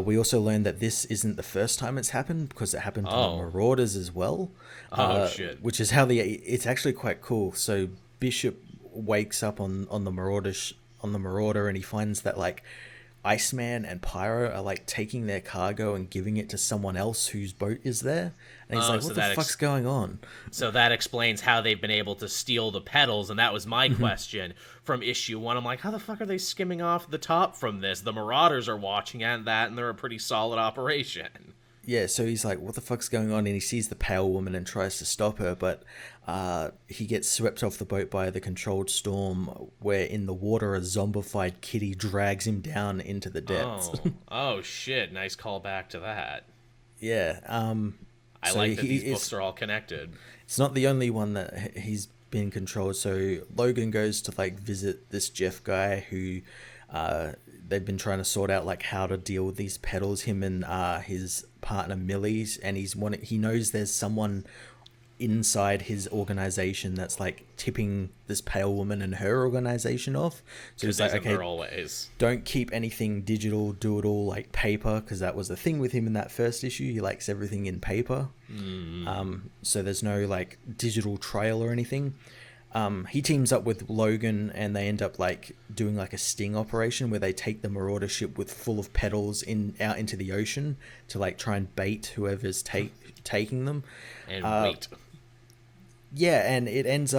[SPEAKER 2] we also learned that this isn't the first time it's happened, because it happened to the Marauders as well.
[SPEAKER 1] Shit.
[SPEAKER 2] Which is how it's actually quite cool. So Bishop wakes up on the Marauder, and he finds that, like, Iceman and Pyro are like taking their cargo and giving it to someone else whose boat is there. And he's like, what the fuck's going on?
[SPEAKER 1] So that explains how they've been able to steal the pedals, and that was my question from issue 1. I'm like, how the fuck are they skimming off the top from this? The Marauders are watching at that, and they're a pretty solid operation.
[SPEAKER 2] Yeah, so he's like, what the fuck's going on? And he sees the pale woman and tries to stop her, but he gets swept off the boat by the controlled storm, where in the water a zombified kitty drags him down into the depths.
[SPEAKER 1] Oh shit, nice callback to that.
[SPEAKER 2] Yeah.
[SPEAKER 1] I like that these books are all connected.
[SPEAKER 2] It's not the only one that he's been controlled. So Logan goes to like visit this Jeff guy who they've been trying to sort out like how to deal with these pedals, him and his partner Millie's, and he knows there's someone inside his organization that's like tipping this pale woman and her organization off. So he's like, okay,
[SPEAKER 1] always
[SPEAKER 2] don't keep anything digital, do it all like paper, because that was the thing with him in that first issue. He likes everything in paper. So there's no like digital trail or anything. He teams up with Logan and they end up like doing like a sting operation where they take the Marauder ship with full of pedals out into the ocean to like try and bait whoever's taking them.
[SPEAKER 1] And wait.
[SPEAKER 2] Yeah, and it ends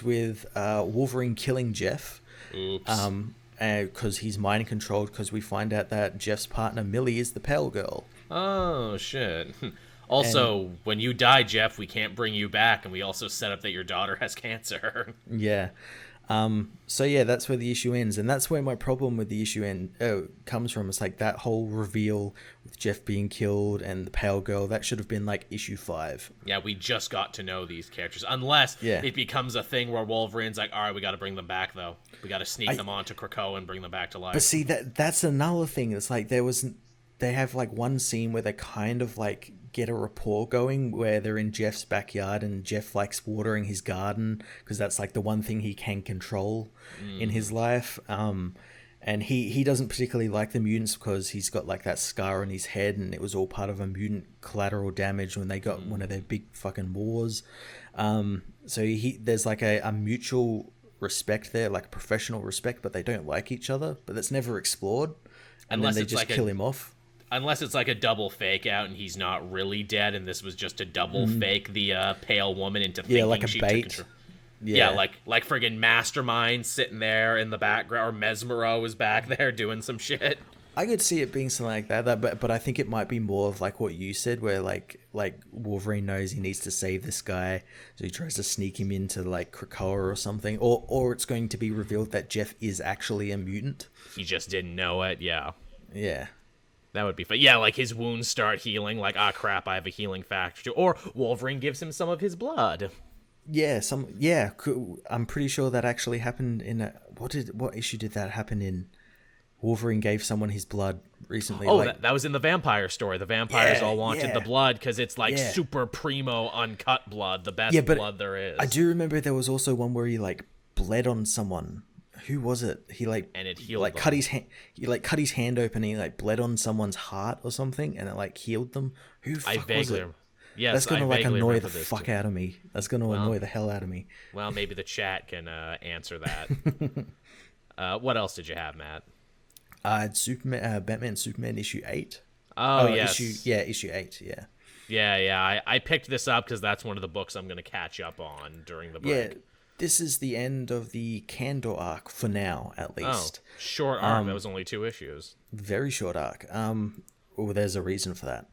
[SPEAKER 2] with Wolverine killing Jeff.
[SPEAKER 1] Oops.
[SPEAKER 2] Because he's mind controlled, because we find out that Jeff's partner Millie is the pale girl.
[SPEAKER 1] Oh shit. Also, when you die, Jeff, we can't bring you back, and we also set up that your daughter has cancer.
[SPEAKER 2] Yeah. So yeah, that's where the issue ends, and that's where my problem with the issue comes from. It's like that whole reveal with Jeff being killed and the pale girl, that should have been like issue 5.
[SPEAKER 1] Yeah, we just got to know these characters, unless it becomes a thing where Wolverine's like, all right, we got to bring them back, though. We got to sneak them onto Krakoa and bring them back to life.
[SPEAKER 2] But see, that's another thing. It's like they have like one scene where they kind of like get a rapport going, where they're in Jeff's backyard and Jeff likes watering his garden because that's like the one thing he can control in his life. And he doesn't particularly like the mutants because he's got like that scar on his head, and it was all part of a mutant collateral damage when they got one of their big fucking wars. So there's like a mutual respect there, like professional respect, but they don't like each other, but that's never explored. And then they just kill him off.
[SPEAKER 1] Unless it's like a double fake out and he's not really dead, and this was just a double fake the pale woman into thinking
[SPEAKER 2] like a
[SPEAKER 1] she
[SPEAKER 2] bait.
[SPEAKER 1] took control. Yeah, like friggin' Mastermind sitting there in the background, or Mesmero was back there doing some shit.
[SPEAKER 2] I could see it being something like that, but I think it might be more of like what you said, where like Wolverine knows he needs to save this guy, so he tries to sneak him into like Krakoa or something, or it's going to be revealed that Jeff is actually a mutant.
[SPEAKER 1] He just didn't know it. Yeah. That would be fun. Yeah, like his wounds start healing, like, crap, I have a healing factor too. Or Wolverine gives him some of his blood.
[SPEAKER 2] Yeah, I'm pretty sure that actually happened in what issue did that happen in? Wolverine gave someone his blood recently.
[SPEAKER 1] Oh, that was in the vampire story. The vampires all wanted the blood because it's like super primo uncut blood, the best blood there is.
[SPEAKER 2] I do remember there was also one where he like bled on someone. Who was it? He like,
[SPEAKER 1] and it healed
[SPEAKER 2] like
[SPEAKER 1] them.
[SPEAKER 2] cut his hand. He like cut his hand open. And he like bled on someone's heart or something, and it like healed them. Who fuck was it?
[SPEAKER 1] Yes,
[SPEAKER 2] that's gonna like annoy the fuck out of me. That's gonna annoy the hell out of me.
[SPEAKER 1] Well, maybe the chat can answer that. What else did you have, Matt?
[SPEAKER 2] Superman, Batman, Superman issue 8.
[SPEAKER 1] Oh yes,
[SPEAKER 2] issue 8. Yeah.
[SPEAKER 1] Yeah. I picked this up because that's one of the books I'm gonna catch up on during the break.
[SPEAKER 2] Yeah. This is the end of the Kandor arc for now, at least.
[SPEAKER 1] Oh, short arc. That was only 2 issues.
[SPEAKER 2] Very short arc. Well, there's a reason for that.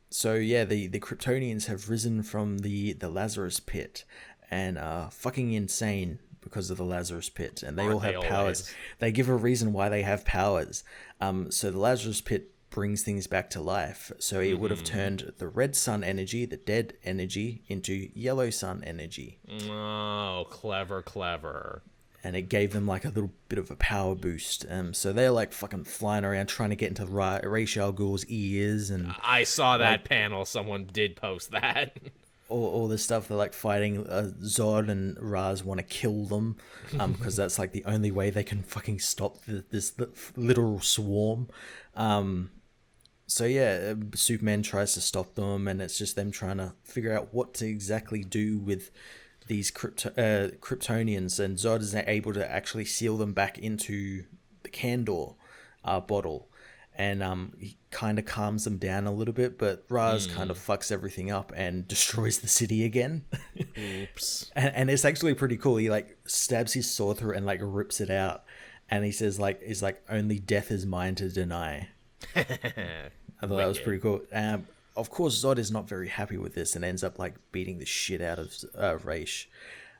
[SPEAKER 2] So yeah, the Kryptonians have risen from the Lazarus Pit and are fucking insane because of the Lazarus Pit, and they all have powers. They give a reason why they have powers. So the Lazarus Pit brings things back to life. So it would have turned the red sun energy, the dead energy, into yellow sun energy.
[SPEAKER 1] Oh, clever.
[SPEAKER 2] And it gave them like a little bit of a power boost. So they're like fucking flying around trying to get into Ra's al Ghul's ears. And
[SPEAKER 1] I saw that panel. Someone did post that.
[SPEAKER 2] all this stuff. They're like fighting Zod, and Ra's want to kill them because that's like the only way they can fucking stop this literal swarm. So yeah, Superman tries to stop them, and it's just them trying to figure out what to exactly do with these Kryptonians, and Zod is able to actually seal them back into the candor bottle. And he kind of calms them down a little bit, but Raz kind of fucks everything up and destroys the city again.
[SPEAKER 1] Oops.
[SPEAKER 2] And it's actually pretty cool. He like stabs his sword through and like rips it out, and he says like, "Is like only death is mine to deny." I thought that was pretty cool. Of course, Zod is not very happy with this and ends up like beating the shit out of Raish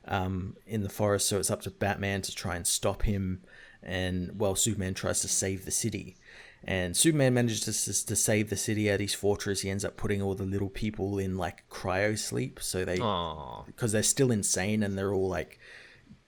[SPEAKER 2] in the forest. So it's up to Batman to try and stop him, and well, Superman tries to save the city. And Superman manages to save the city at his fortress. He ends up putting all the little people in like cryo sleep, so because they're still insane and they're all like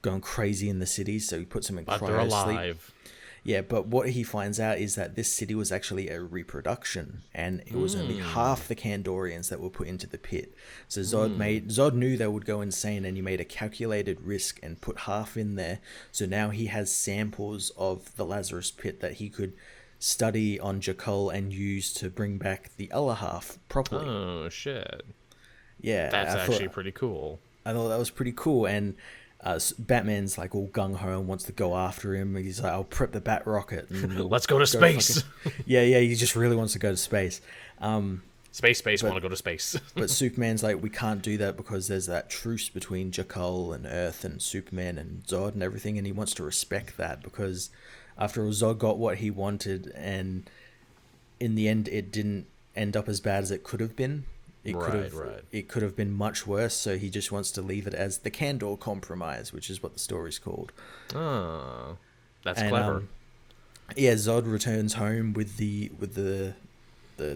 [SPEAKER 2] going crazy in the city. So he puts them in cryo
[SPEAKER 1] they're alive.
[SPEAKER 2] sleep. Yeah, but what he finds out is that this city was actually a reproduction, and it was only half the Kandorians that were put into the pit. So Zod knew they would go insane, and he made a calculated risk and put half in there. So now he has samples of the Lazarus pit that he could study on Jekyll and use to bring back the other half properly.
[SPEAKER 1] Oh shit!
[SPEAKER 2] Yeah,
[SPEAKER 1] that's actually pretty cool.
[SPEAKER 2] I thought that was pretty cool, and Batman's like all gung ho and wants to go after him. He's like, "I'll prep the Bat rocket and
[SPEAKER 1] let's go to space."
[SPEAKER 2] Yeah, he just really wants to go to space.
[SPEAKER 1] Space want to go to space.
[SPEAKER 2] But Superman's like, we can't do that because there's that truce between Jekyll and Earth and Superman and Zod and everything, and he wants to respect that because after all, Zod got what he wanted, and in the end, it didn't end up as bad as it could have been. It could have been much worse, so he just wants to leave it as the Kandor Compromise, which is what the story's called.
[SPEAKER 1] Oh, that's clever.
[SPEAKER 2] Yeah, Zod returns home with the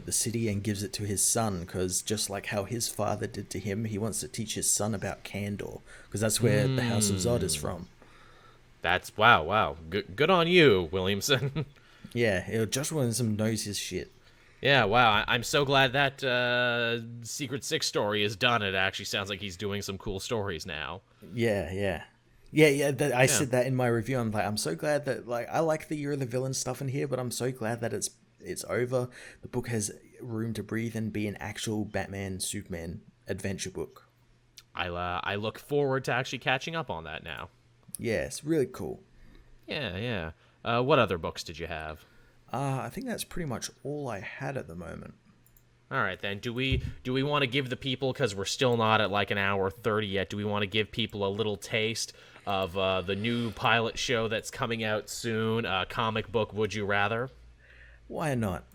[SPEAKER 2] city and gives it to his son, because just like how his father did to him, he wants to teach his son about Kandor, because that's where the House of Zod is from.
[SPEAKER 1] That's wow. Good on you, Williamson.
[SPEAKER 2] Yeah, Josh Williamson knows his shit.
[SPEAKER 1] Yeah, wow. I'm so glad that Secret Six story is done. It actually sounds like he's doing some cool stories now.
[SPEAKER 2] Yeah. I said that in my review. I'm like, I'm so glad that I like the Year of the Villain stuff in here, but I'm so glad that it's over. The book has room to breathe and be an actual Batman Superman adventure book.
[SPEAKER 1] I look forward to actually catching up on that now.
[SPEAKER 2] Yeah, it's really cool.
[SPEAKER 1] Yeah. What other books did you have?
[SPEAKER 2] I think that's pretty much all I had at the moment.
[SPEAKER 1] All right, then. Do we want to give the people, because we're still not at like an hour 30 yet, do we want to give people a little taste of the new pilot show that's coming out soon, comic book Would You Rather?
[SPEAKER 2] Why not?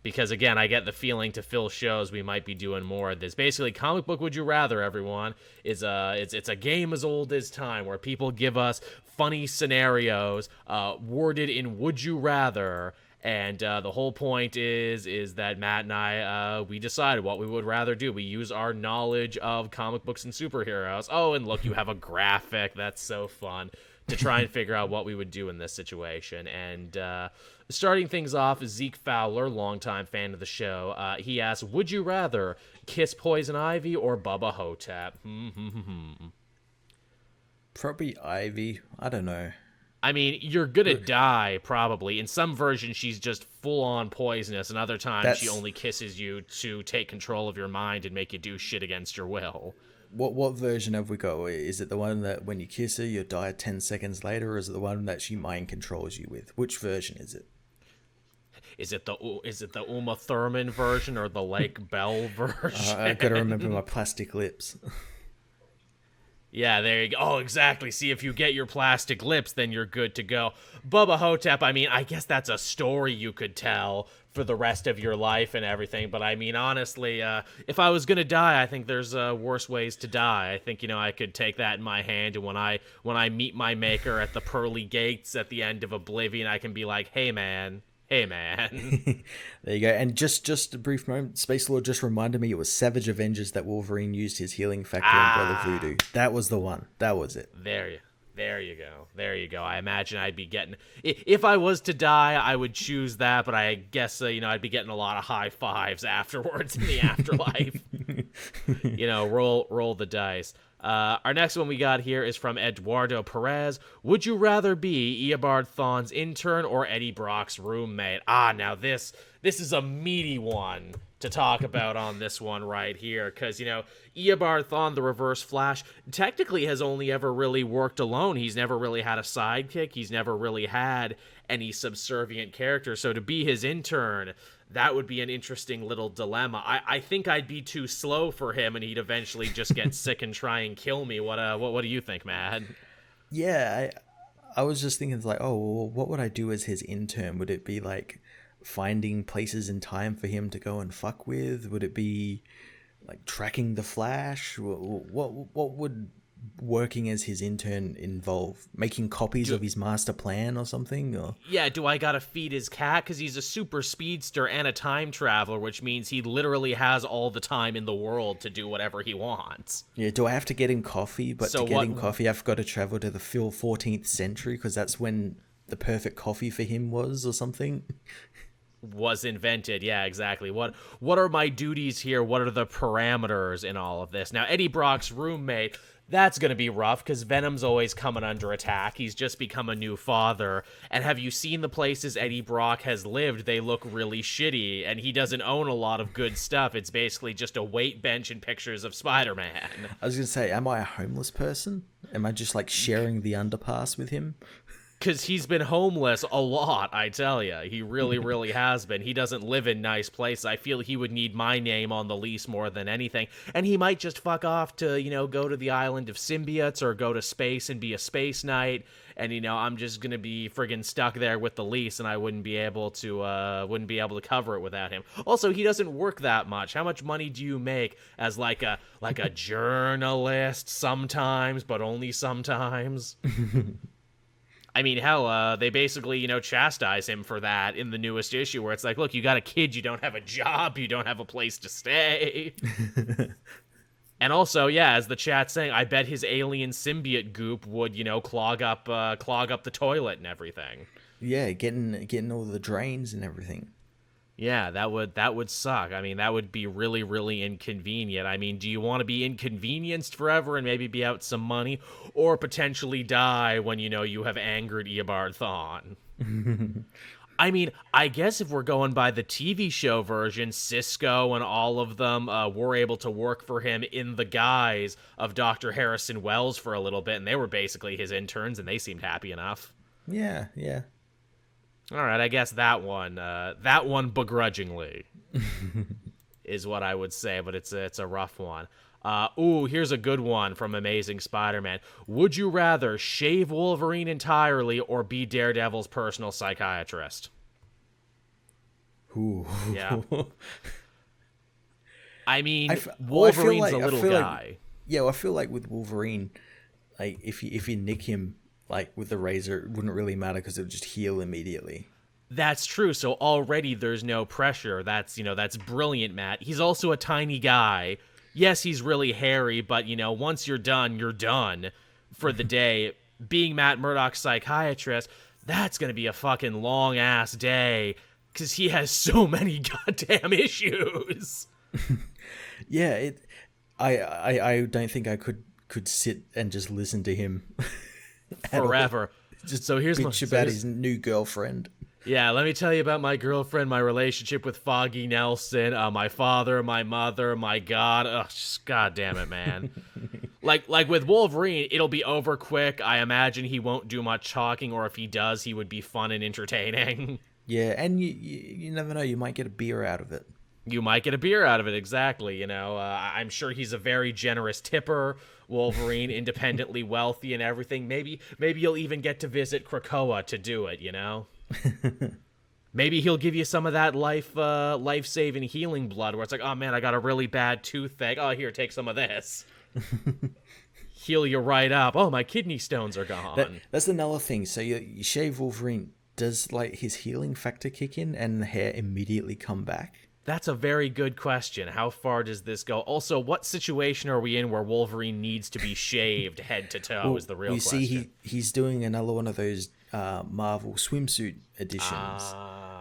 [SPEAKER 1] Because, again, I get the feeling to fill shows we might be doing more of this. Basically, comic book Would You Rather, everyone, is it's a game as old as time where people give us funny scenarios worded in Would You Rather. And the whole point is that Matt and I, we decided what we would rather do. We use our knowledge of comic books and superheroes. Oh, and look, you have a graphic. That's so fun. To try and figure out what we would do in this situation. And starting things off is Zeke Fowler, longtime fan of the show. He asks, would you rather kiss Poison Ivy or Bubba Hotep?
[SPEAKER 2] Probably Ivy. I don't know.
[SPEAKER 1] I mean, you're gonna die, probably. In some versions, she's just full-on poisonous, and other times she only kisses you to take control of your mind and make you do shit against your will.
[SPEAKER 2] What version have we got? Is it the one that when you kiss her, you die 10 seconds later, or is it the one that she mind controls you with? Which version is it?
[SPEAKER 1] Is it the Uma Thurman version or the Lake Bell version?
[SPEAKER 2] I gotta remember my plastic lips.
[SPEAKER 1] Yeah, there you go. Oh, exactly. See, if you get your plastic lips, then you're good to go. Bubba Hotep, I mean, I guess that's a story you could tell for the rest of your life and everything. But I mean, honestly, if I was going to die, I think there's worse ways to die. I think, I could take that in my hand. And when I meet my maker at the pearly gates at the end of Oblivion, I can be like, hey, man. There
[SPEAKER 2] you go. And just a brief moment, Space Lord just reminded me it was Savage Avengers that Wolverine used his healing factor on Brother Voodoo. That was the one. That was it.
[SPEAKER 1] There you go. I imagine I'd be getting... If I was to die, I would choose that, but I guess, I'd be getting a lot of high fives afterwards in the afterlife. Roll the dice. Our next one we got here is from Eduardo Perez. Would you rather be Eobard Thawne's intern or Eddie Brock's roommate? Now this is a meaty one to talk about on this one right here, because, Eobard Thawne, the Reverse Flash, technically has only ever really worked alone. He's never really had a sidekick. He's never really had any subservient character. So to be his intern, that would be an interesting little dilemma. I think I'd be too slow for him, and he'd eventually just get sick and try and kill me. What do you think, Matt?
[SPEAKER 2] Yeah, I was just thinking, like, well, what would I do as his intern? Would it be like finding places in time for him to go and fuck with? Would it be like tracking the Flash? What would working as his intern involve? Making copies of his master plan or something? Or
[SPEAKER 1] yeah, do I gotta feed his cat? Because he's a super speedster and a time traveler, which means he literally has all the time in the world to do whatever he wants.
[SPEAKER 2] Yeah, do I have to get him coffee? But
[SPEAKER 1] So
[SPEAKER 2] to get him coffee, I've got to travel to the 14th century, because that's when the perfect coffee for him was, or something.
[SPEAKER 1] Was invented. Yeah, exactly. What are my duties here? What are the parameters in all of this? Now, Eddie Brock's roommate, that's going to be rough, because Venom's always coming under attack. He's just become a new father. And have you seen the places Eddie Brock has lived? They look really shitty, and he doesn't own a lot of good stuff. It's basically just a weight bench and pictures of Spider-Man.
[SPEAKER 2] I was going to say, am I a homeless person? Am I just like sharing the underpass with him?
[SPEAKER 1] Because he's been homeless a lot, I tell you. He really, really has been. He doesn't live in nice places. I feel he would need my name on the lease more than anything. And he might just fuck off to, go to the island of symbiotes or go to space and be a space knight. And, I'm just going to be friggin' stuck there with the lease, and I wouldn't be able to cover it without him. Also, he doesn't work that much. How much money do you make as like a journalist sometimes, but only sometimes? I mean, hell, they basically, chastise him for that in the newest issue, where it's like, look, you got a kid, you don't have a job, you don't have a place to stay. And also, yeah, as the chat's saying, I bet his alien symbiote goop would, clog up the toilet and everything.
[SPEAKER 2] Yeah, getting all the drains and everything.
[SPEAKER 1] Yeah, that would suck. I mean, that would be really, really inconvenient. I mean, do you want to be inconvenienced forever and maybe be out some money, or potentially die when you have angered Eobard Thawne? I mean, I guess if we're going by the TV show version, Cisco and all of them were able to work for him in the guise of Dr. Harrison Wells for a little bit, and they were basically his interns, and they seemed happy enough.
[SPEAKER 2] Yeah.
[SPEAKER 1] All right, I guess that one begrudgingly is what I would say, but it's a rough one. Here's a good one from Amazing Spider-Man. Would you rather shave Wolverine entirely or be Daredevil's personal psychiatrist?
[SPEAKER 2] Ooh.
[SPEAKER 1] Yeah. I mean, Wolverine's a little guy.
[SPEAKER 2] I feel like with Wolverine, like if you nick him like with the razor, it wouldn't really matter because it would just heal immediately.
[SPEAKER 1] That's true. So already there's no pressure. That's brilliant, Matt. He's also a tiny guy. Yes, he's really hairy, but once you're done for the day. Being Matt Murdock's psychiatrist, that's going to be a fucking long ass day because he has so many goddamn issues.
[SPEAKER 2] Yeah, I don't think I could sit and just listen to him
[SPEAKER 1] forever.
[SPEAKER 2] Just
[SPEAKER 1] so here's
[SPEAKER 2] bitch about his new girlfriend.
[SPEAKER 1] Yeah, let me tell you about my girlfriend, my relationship with Foggy Nelson, my father, my mother, my God. Ugh, just God damn it, man. like with Wolverine, it'll be over quick. I imagine he won't do much talking, or if he does, he would be fun and entertaining.
[SPEAKER 2] Yeah, and you never know, you might get a beer out of it.
[SPEAKER 1] You might get a beer out of it, exactly. I'm sure he's a very generous tipper. Wolverine, independently wealthy and everything. Maybe you'll even get to visit Krakoa to do it, Maybe he'll give you some of that life-saving healing blood where it's like, oh man, I got a really bad toothache. Oh, here, take some of this. Heal you right up. Oh, my kidney stones are gone.
[SPEAKER 2] That's another thing. So you shave Wolverine. Does his healing factor kick in and the hair immediately come back?
[SPEAKER 1] That's a very good question. How far does this go? Also, what situation are we in where Wolverine needs to be shaved head to toe is the real question.
[SPEAKER 2] You see, he's doing another one of those Marvel swimsuit editions,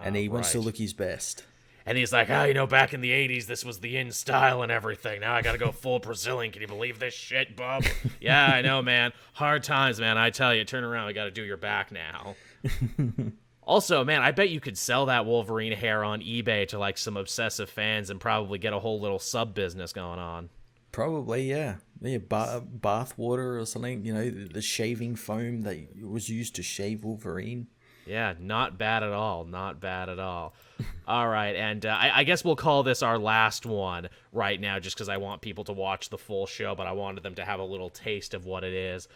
[SPEAKER 2] and he wants to look his best.
[SPEAKER 1] And he's like, oh, back in the 80s, this was the in style and everything. Now I gotta go full Brazilian. Can you believe this shit, bub? Yeah, I know, man. Hard times, man. I tell you, turn around. We gotta do your back now. Also, man, I bet you could sell that Wolverine hair on eBay to, like, some obsessive fans and probably get a whole little sub-business going on.
[SPEAKER 2] Probably, yeah. Yeah, bath water or something, the shaving foam that was used to shave Wolverine.
[SPEAKER 1] Yeah, not bad at all. Not bad at all. All right, and I guess we'll call this our last one right now just because I want people to watch the full show, but I wanted them to have a little taste of what it is.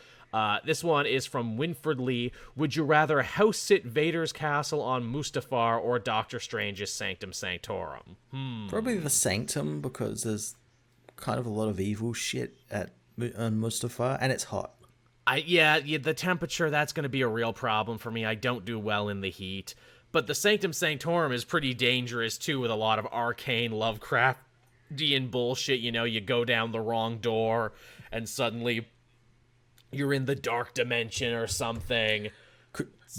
[SPEAKER 1] This one is from Winford Lee. Would you rather house sit Vader's castle on Mustafar or Doctor Strange's Sanctum Sanctorum?
[SPEAKER 2] Probably the Sanctum, because there's kind of a lot of evil shit on Mustafar, and it's hot.
[SPEAKER 1] Yeah, the temperature, that's going to be a real problem for me. I don't do well in the heat. But the Sanctum Sanctorum is pretty dangerous, too, with a lot of arcane Lovecraftian bullshit. You go down the wrong door, and suddenly you're in the dark dimension or something.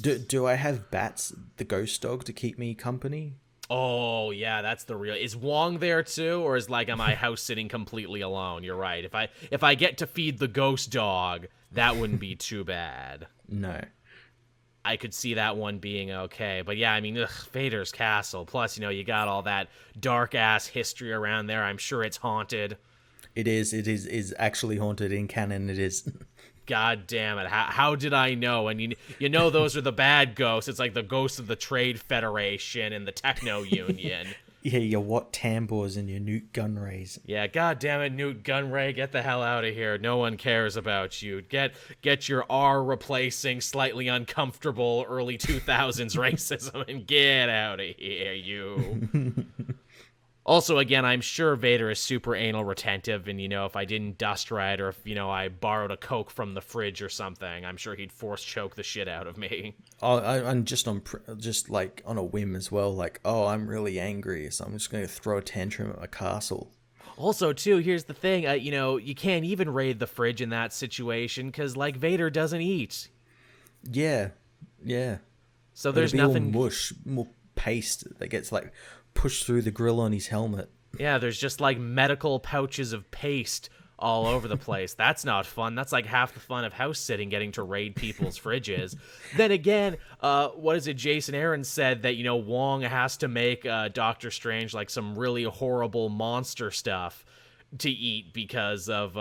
[SPEAKER 2] Do I have Bats, the ghost dog, to keep me company?
[SPEAKER 1] Oh, yeah, that's the real... Is Wong there, too? Or am I house sitting completely alone? You're right. If I get to feed the ghost dog, that wouldn't be too bad.
[SPEAKER 2] No.
[SPEAKER 1] I could see that one being okay. But yeah, I mean, Vader's castle. Plus, you got all that dark-ass history around there. I'm sure it's haunted.
[SPEAKER 2] It is actually haunted in canon. It is.
[SPEAKER 1] God damn it. How did I know? And those are the bad ghosts. It's like the ghosts of the Trade Federation and the Techno Union.
[SPEAKER 2] Yeah, your Wat Tambors and your Newt Gunrays.
[SPEAKER 1] Yeah, god damn it, Newt Gunray, get the hell out of here. No one cares about you. Get your R replacing slightly uncomfortable early 2000s racism and get out of here, you. Also, again, I'm sure Vader is super anal retentive, and, if I didn't dust right, or if, I borrowed a Coke from the fridge or something, I'm sure he'd force choke the shit out of me.
[SPEAKER 2] Oh, I'm just on a whim as well, like, oh, I'm really angry, so I'm just going to throw a tantrum at my castle.
[SPEAKER 1] Also, too, here's the thing, you can't even raid the fridge in that situation, because, Vader doesn't eat.
[SPEAKER 2] Yeah.
[SPEAKER 1] So there's nothing...
[SPEAKER 2] all mush, more paste that gets, pushed through the grill on his helmet.
[SPEAKER 1] Yeah, there's just medical pouches of paste all over the place. That's not fun. That's half the fun of house sitting, getting to raid people's fridges. Then again, what is it? Jason Aaron said that, Wong has to make Doctor Strange some really horrible monster stuff to eat because of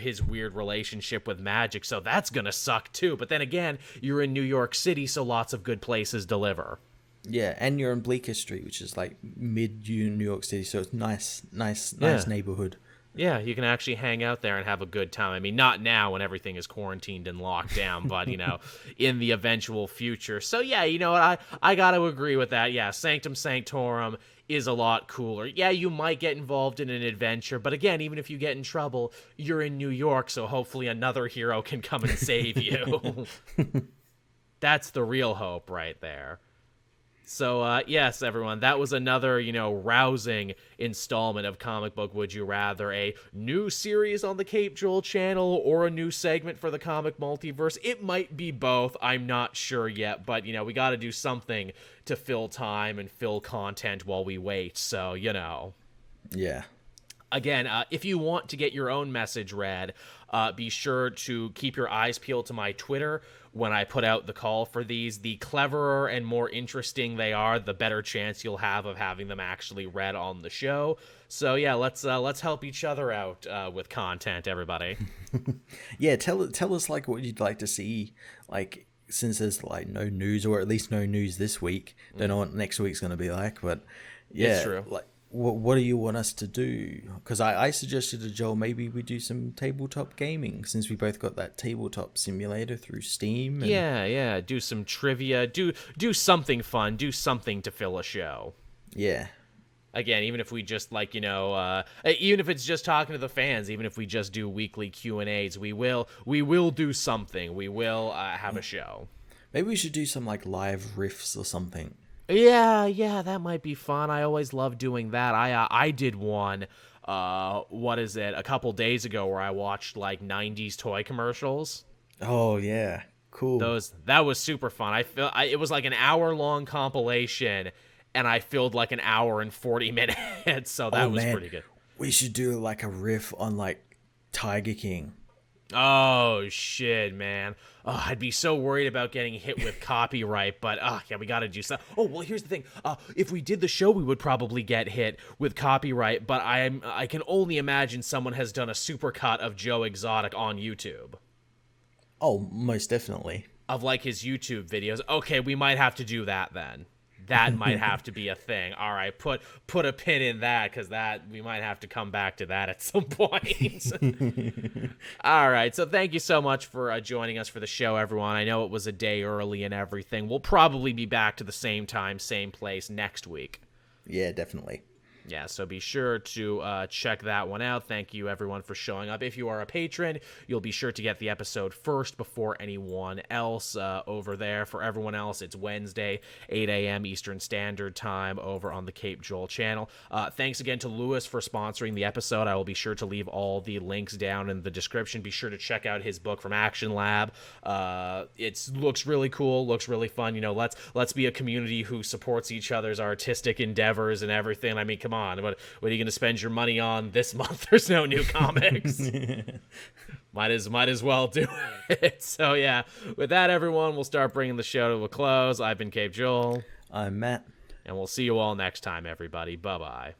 [SPEAKER 1] his weird relationship with magic. So that's gonna suck too. But then again, you're in New York City, so lots of good places deliver.
[SPEAKER 2] Yeah, and you're on Bleecker Street, which is mid New York City, so it's nice neighborhood.
[SPEAKER 1] Yeah, you can actually hang out there and have a good time. I mean, not now when everything is quarantined and locked down, but, in the eventual future. So, yeah, I got to agree with that. Yeah, Sanctum Sanctorum is a lot cooler. Yeah, you might get involved in an adventure, but again, even if you get in trouble, you're in New York, so hopefully another hero can come and save you. That's the real hope right there. So, yes, everyone, that was another, rousing installment of Comic Book Would You Rather, a new series on the Cape Joel channel or a new segment for the Comic Multiverse. It might be both. I'm not sure yet, but, we got to do something to fill time and fill content while we wait. So,
[SPEAKER 2] Yeah.
[SPEAKER 1] Again, if you want to get your own message read, be sure to keep your eyes peeled to my Twitter when I put out the call for these. The cleverer and more interesting they are, the better chance you'll have of having them actually read on the show. So yeah, let's help each other out with content, everybody.
[SPEAKER 2] Yeah, tell us what you'd like to see, since there's no news, or at least no news this week. Don't know what next week's gonna be like, but yeah,
[SPEAKER 1] it's true.
[SPEAKER 2] What do you want us to do? Because I suggested to Joel maybe we do some tabletop gaming, since we both got that tabletop simulator through Steam. And...
[SPEAKER 1] Yeah. Do some trivia. Do something fun. Do something to fill a show.
[SPEAKER 2] Yeah.
[SPEAKER 1] Again, even if we just even if it's just talking to the fans, even if we just do weekly Q&As, we will do something. We will have a show.
[SPEAKER 2] Maybe we should do some live riffs or something.
[SPEAKER 1] Yeah, that might be fun. I always love doing that. I did one, a couple days ago where I watched 90s toy commercials.
[SPEAKER 2] Oh yeah, cool.
[SPEAKER 1] That was super fun. It was an hour-long compilation, and I filled like an hour and 40 minutes, so that was pretty good.
[SPEAKER 2] We should do like a riff on like Tiger King.
[SPEAKER 1] Oh shit, man. Oh, I'd be so worried about getting hit with copyright, but yeah, we gotta do something. Oh, well, here's the thing. If we did the show, we would probably get hit with copyright, but I can only imagine someone has done a supercut of Joe Exotic on YouTube.
[SPEAKER 2] Oh, most definitely.
[SPEAKER 1] Of like his YouTube videos. Okay, we might have to do that then. That might have to be a thing. All right, put a pin in that, because that we might have to come back to that at some point. All right, so thank you so much for joining us for the show, everyone. I know it was a day early and everything. We'll probably be back to the same time, same place next week.
[SPEAKER 2] Yeah, definitely.
[SPEAKER 1] Yeah, so be sure to check that one out. Thank you, everyone, for showing up. If you are a patron, you'll be sure to get the episode first before anyone else over there. For everyone else, it's Wednesday, 8 a.m. Eastern Standard Time over on the Cape Joel channel. Thanks again to Lewis for sponsoring the episode. I will be sure to leave all the links down in the description. Be sure to check out his book from Action Lab. It looks really cool, looks really fun. You know, let's be a community who supports each other's artistic endeavors and everything. I mean, come on, what are you going to spend your money on this month? There's no new comics. might as well do it. So yeah, with that, everyone, we'll start bringing the show to a close. I've been Cape Joel.
[SPEAKER 2] I'm Matt.
[SPEAKER 1] And we'll see you all next time, everybody. Bye-bye.